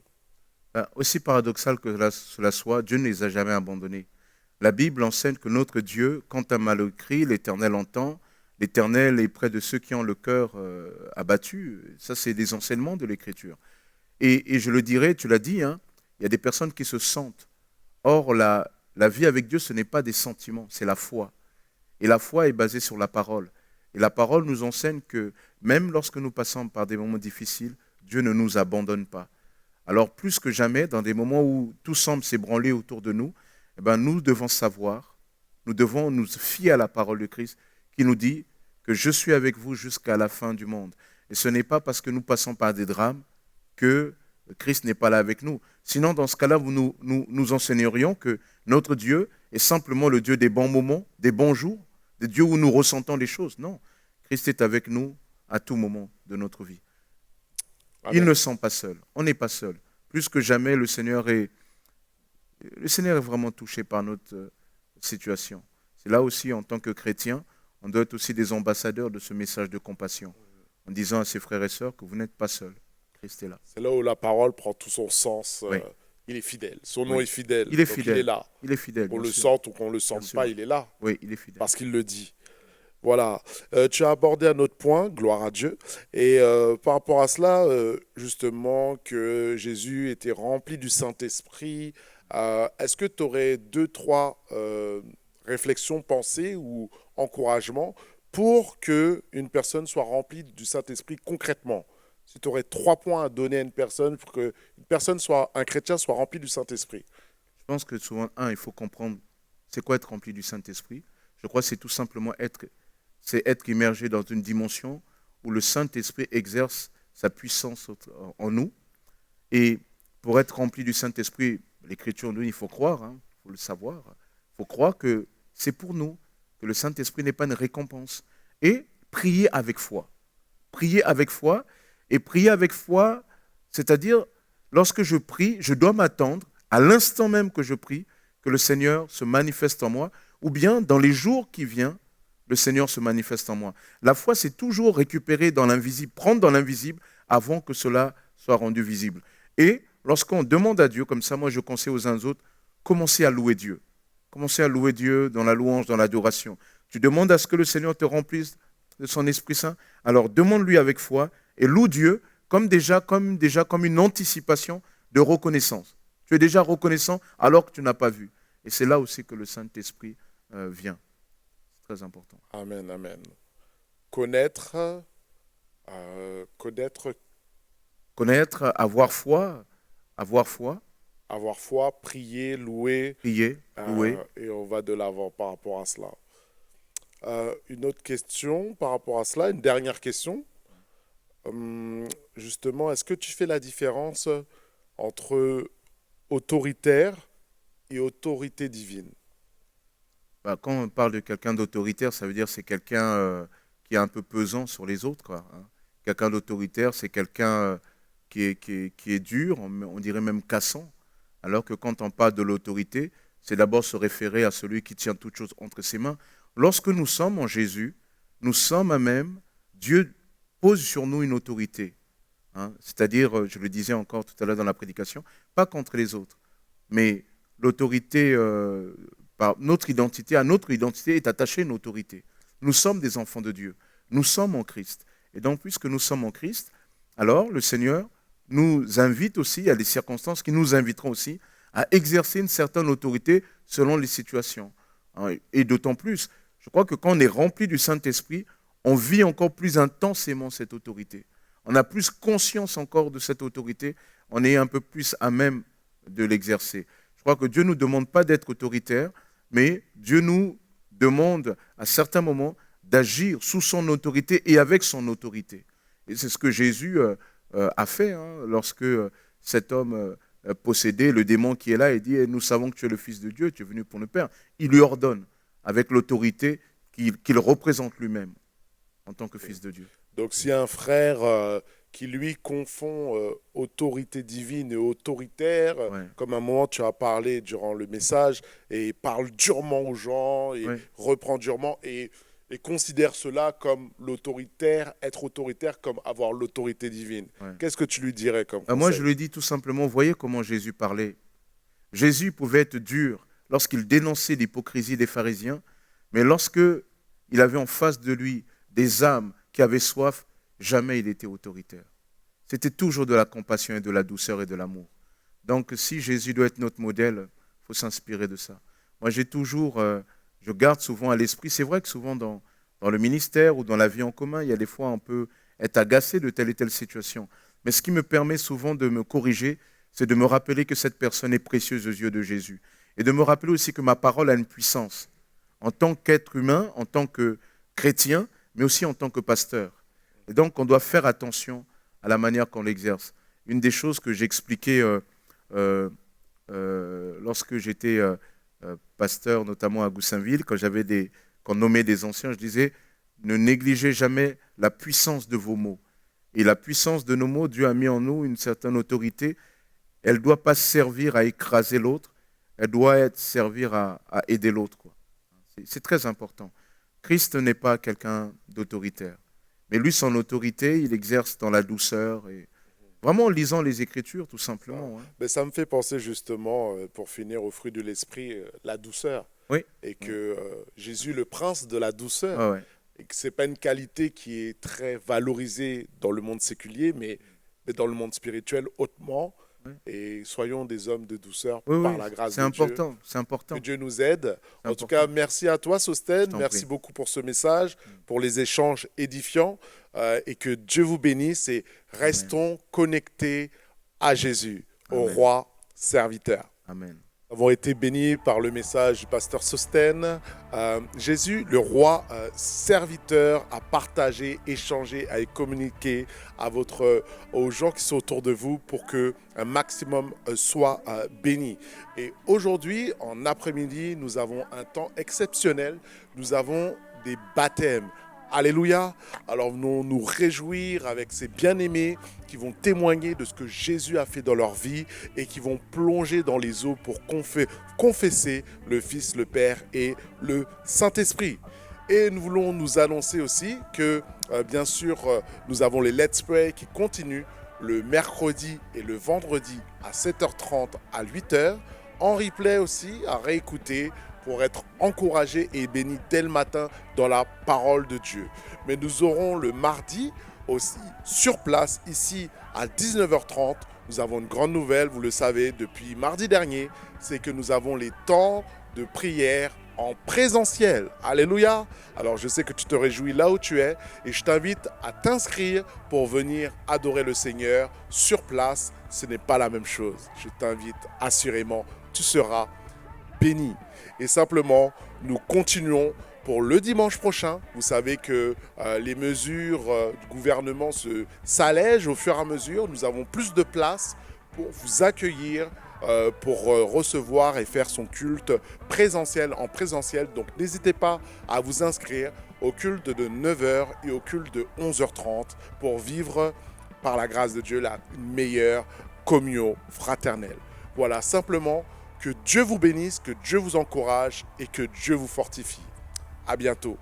Aussi paradoxal que cela soit, Dieu ne les a jamais abandonnés. La Bible enseigne que notre Dieu, quand un malheur crie, l'Éternel entend, l'Éternel est près de ceux qui ont le cœur abattu. Ça, c'est des enseignements de l'Écriture. Et je le dirais, tu l'as dit, hein, il y a des personnes qui se sentent. Or, la vie avec Dieu, ce n'est pas des sentiments, c'est la foi. Et la foi est basée sur la parole. Et la parole nous enseigne que même lorsque nous passons par des moments difficiles, Dieu ne nous abandonne pas. Alors, plus que jamais, dans des moments où tout semble s'ébranler autour de nous, eh ben, nous devons savoir, nous devons nous fier à la parole de Christ qui nous dit que je suis avec vous jusqu'à la fin du monde. Et ce n'est pas parce que nous passons par des drames que Christ n'est pas là avec nous. Sinon, dans ce cas-là, nous enseignerions que notre Dieu est simplement le Dieu des bons moments, des bons jours, des dieux où nous ressentons les choses. Non, Christ est avec nous à tout moment de notre vie. Amen. Ils ne sont pas seuls. On n'est pas seul. Plus que jamais, le Seigneur est vraiment touché par cette situation. C'est là aussi, en tant que chrétien, on doit être aussi des ambassadeurs de ce message de compassion, en disant à ses frères et sœurs que vous n'êtes pas seuls. Christ est là. C'est là où la parole prend tout son sens. Oui. Il est fidèle. Son nom Oui. est fidèle. Il est Donc fidèle. il est là. Il est fidèle. Qu'on bien le sûr. sente ou qu'on ne le sente Bien pas, sûr. il est là. Oui, il est fidèle. Parce qu'il le dit. Voilà. Tu as abordé un autre point, gloire à Dieu. Et par rapport à cela, justement, que Jésus était rempli du Saint-Esprit, est-ce que tu aurais 2-3 réflexions, pensées ou encouragements pour qu'une personne soit remplie du Saint-Esprit concrètement? Si tu aurais 3 points à donner à une personne pour qu'une personne un chrétien soit rempli du Saint-Esprit. Je pense que souvent, il faut comprendre c'est quoi être rempli du Saint-Esprit. Je crois que c'est tout simplement être immergé dans une dimension où le Saint-Esprit exerce sa puissance en nous. Et pour être rempli du Saint-Esprit, l'Écriture nous dit, il faut croire, il faut le savoir. Il faut croire que c'est pour nous, que le Saint-Esprit n'est pas une récompense. Et prier avec foi. Prier avec foi. Et prier avec foi, c'est-à-dire, lorsque je prie, je dois m'attendre, à l'instant même que je prie, que le Seigneur se manifeste en moi, ou bien dans les jours qui viennent, le Seigneur se manifeste en moi. La foi, c'est toujours récupérer dans l'invisible, prendre dans l'invisible avant que cela soit rendu visible. Et lorsqu'on demande à Dieu, comme ça, moi je conseille aux uns aux autres, commencez à louer Dieu. Commencez à louer Dieu dans la louange, dans l'adoration. Tu demandes à ce que le Seigneur te remplisse de son Esprit Saint, alors demande-lui avec foi et loue Dieu comme une anticipation de reconnaissance. Tu es déjà reconnaissant alors que tu n'as pas vu. Et c'est là aussi que le Saint-Esprit vient. C'est très important. Amen, amen. Connaître, avoir foi. Avoir foi, prier, louer. Louer. Et on va de l'avant par rapport à cela. Une autre question par rapport à cela, une dernière question. Justement, est-ce que tu fais la différence entre autoritaire et autorité divine? Quand on parle de quelqu'un d'autoritaire, ça veut dire que c'est quelqu'un qui est un peu pesant sur les autres, quoi, hein. Quelqu'un d'autoritaire, c'est quelqu'un qui est dur, on dirait même cassant. Alors que quand on parle de l'autorité, c'est d'abord se référer à celui qui tient toutes choses entre ses mains. Lorsque nous sommes en Jésus, nous sommes à même, Dieu pose sur nous une autorité. Hein. C'est-à-dire, je le disais encore tout à l'heure dans la prédication, pas contre les autres, mais l'autorité, à notre identité est attachée une autorité. Nous sommes des enfants de Dieu. Nous sommes en Christ. Et donc, puisque nous sommes en Christ, alors le Seigneur nous invite aussi, il y a des circonstances qui nous inviteront aussi à exercer une certaine autorité selon les situations. Et d'autant plus, je crois que quand on est rempli du Saint-Esprit, on vit encore plus intensément cette autorité. On a plus conscience encore de cette autorité, on est un peu plus à même de l'exercer. Je crois que Dieu ne nous demande pas d'être autoritaire, mais Dieu nous demande à certains moments d'agir sous son autorité et avec son autorité. Et c'est ce que Jésus a fait lorsque cet homme possédé, le démon qui est là, et dit « Nous savons que tu es le Fils de Dieu, tu es venu pour nous perdre ». Il lui ordonne avec l'autorité qu'il représente lui-même en tant que Fils de Dieu. Donc si un frère qui lui confond autorité divine et autoritaire, comme à un moment tu as parlé durant le message, et parle durement aux gens, et reprend durement, et considère cela comme être autoritaire comme avoir l'autorité divine. Qu'est-ce que tu lui dirais comme conseil? Moi, je lui dis tout simplement, voyez comment Jésus parlait. Jésus pouvait être dur lorsqu'il dénonçait l'hypocrisie des pharisiens, mais lorsque il avait en face de lui des âmes qui avaient soif, jamais il était autoritaire. C'était toujours de la compassion et de la douceur et de l'amour. Donc, si Jésus doit être notre modèle, il faut s'inspirer de ça. Moi, je garde souvent à l'esprit, c'est vrai que souvent dans le ministère ou dans la vie en commun, il y a des fois on peut être agacé de telle et telle situation. Mais ce qui me permet souvent de me corriger, c'est de me rappeler que cette personne est précieuse aux yeux de Jésus. Et de me rappeler aussi que ma parole a une puissance en tant qu'être humain, en tant que chrétien, mais aussi en tant que pasteur. Et donc, on doit faire attention à la manière qu'on l'exerce. Une des choses que j'expliquais lorsque j'étais pasteur, notamment à Goussainville, quand on nommait des anciens, je disais, ne négligez jamais la puissance de vos mots. Et la puissance de nos mots, Dieu a mis en nous une certaine autorité. Elle ne doit pas servir à écraser l'autre, elle doit servir à aider l'autre, quoi. C'est très important. Christ n'est pas quelqu'un d'autoritaire. Mais lui, son autorité, il exerce dans la douceur et vraiment en lisant les Écritures, tout simplement. Hein. Mais ça me fait penser justement, pour finir, au fruit de l'esprit, la douceur. Oui. Et que Jésus, le prince de la douceur, Ah ouais. et que ce n'est pas une qualité qui est très valorisée dans le monde séculier, mais dans le monde spirituel hautement. Oui. Et soyons des hommes de douceur Oui, par oui, la grâce c'est de important, Dieu. c'est important. Que Dieu nous aide. C'est En tout cas, important. merci à toi, Sosten. Je t'en Merci prie. beaucoup pour ce message, pour les échanges édifiants. Et que Dieu vous bénisse et restons connectés à Jésus, au Amen. roi serviteur. Amen. Nous avons été bénis par le message du pasteur Sosten. Jésus, le roi serviteur, a partagé, échangé, a communiqué aux gens qui sont autour de vous pour que un maximum soit béni. Et aujourd'hui, en après-midi, nous avons un temps exceptionnel. Nous avons des baptêmes. Alléluia. Alors venons nous réjouir avec ces bien-aimés qui vont témoigner de ce que Jésus a fait dans leur vie et qui vont plonger dans les eaux pour confesser le Fils, le Père et le Saint-Esprit. Et nous voulons nous annoncer aussi que, bien sûr, nous avons les Let's Pray qui continuent le mercredi et le vendredi à 7h30 à 8h, en replay aussi à réécouter pour être encouragé et béni dès le matin dans la parole de Dieu. Mais nous aurons le mardi aussi sur place, ici à 19h30. Nous avons une grande nouvelle, vous le savez, depuis mardi dernier, c'est que nous avons les temps de prière en présentiel. Alléluia. Alors je sais que tu te réjouis là où tu es et je t'invite à t'inscrire pour venir adorer le Seigneur sur place. Ce n'est pas la même chose. Je t'invite assurément, tu seras béni. Et simplement, nous continuons pour le dimanche prochain. Vous savez que les mesures du gouvernement s'allègent au fur et à mesure. Nous avons plus de place pour vous accueillir, pour recevoir et faire son culte présentiel en présentiel. Donc n'hésitez pas à vous inscrire au culte de 9h et au culte de 11h30 pour vivre par la grâce de Dieu la meilleure communion fraternelle. Voilà, simplement que Dieu vous bénisse, que Dieu vous encourage et que Dieu vous fortifie. À bientôt.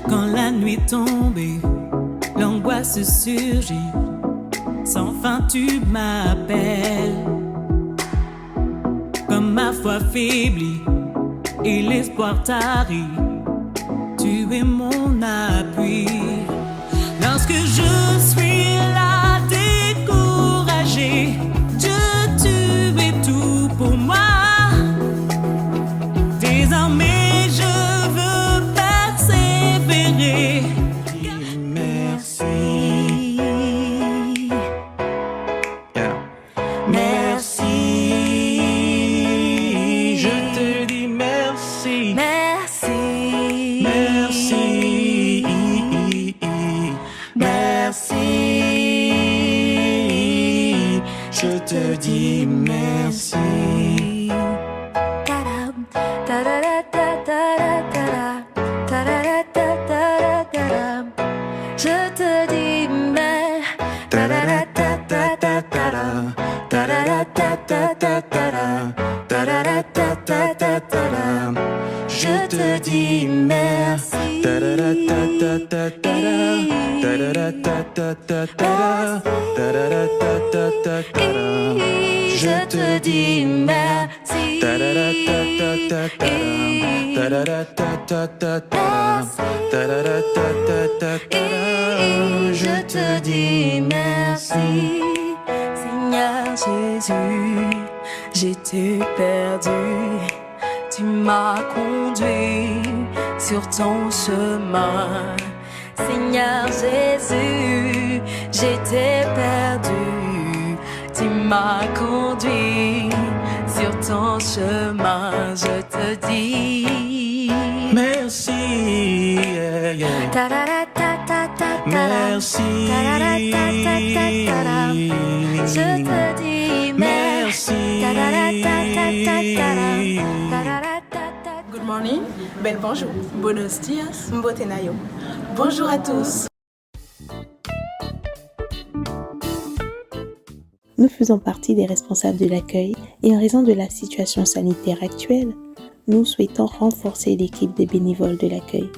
Quand la nuit tombée, l'angoisse surgit, sans fin tu m'appelles. Comme ma foi faiblit et l'espoir tarit, tu es mon appui. Lorsque je suis là découragé, Dieu, tu es tout pour moi. Désormais je veux persévérer. Merci. Yeah. Merci. Je te dis merci. Merci. Merci. Merci. Je te dis merci. Je te dis Je te dis merci. Je te dis merci. Je te dis merci, Seigneur. j'étais perdu, tu m'as conduit sur ton chemin. Seigneur Jésus, j'étais perdu, tu m'as conduit sur ton chemin. Je te dis merci, yeah, yeah. Merci, je te dis merci. Good morning, bel bonjour, buenos dias, mbotenayo. Bonjour à tous. Nous faisons partie des responsables de l'accueil et en raison de la situation sanitaire actuelle, nous souhaitons renforcer l'équipe des bénévoles de l'accueil.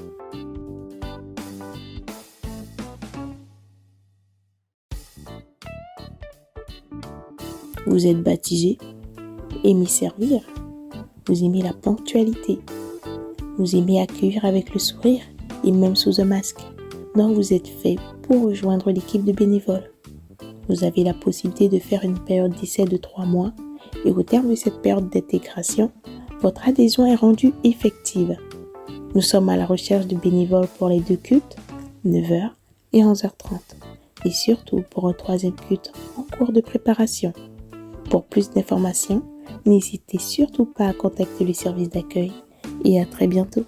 Vous êtes baptisé, aimez servir, vous aimez la ponctualité, vous aimez accueillir avec le sourire et même sous un masque. Donc vous êtes fait pour rejoindre l'équipe de bénévoles. Vous avez la possibilité de faire une période d'essai de 3 mois et au terme de cette période d'intégration, votre adhésion est rendue effective. Nous sommes à la recherche de bénévoles pour les 2 cultes, 9h et 11h30, et surtout pour un 3e culte en cours de préparation. Pour plus d'informations, n'hésitez surtout pas à contacter le service d'accueil et à très bientôt.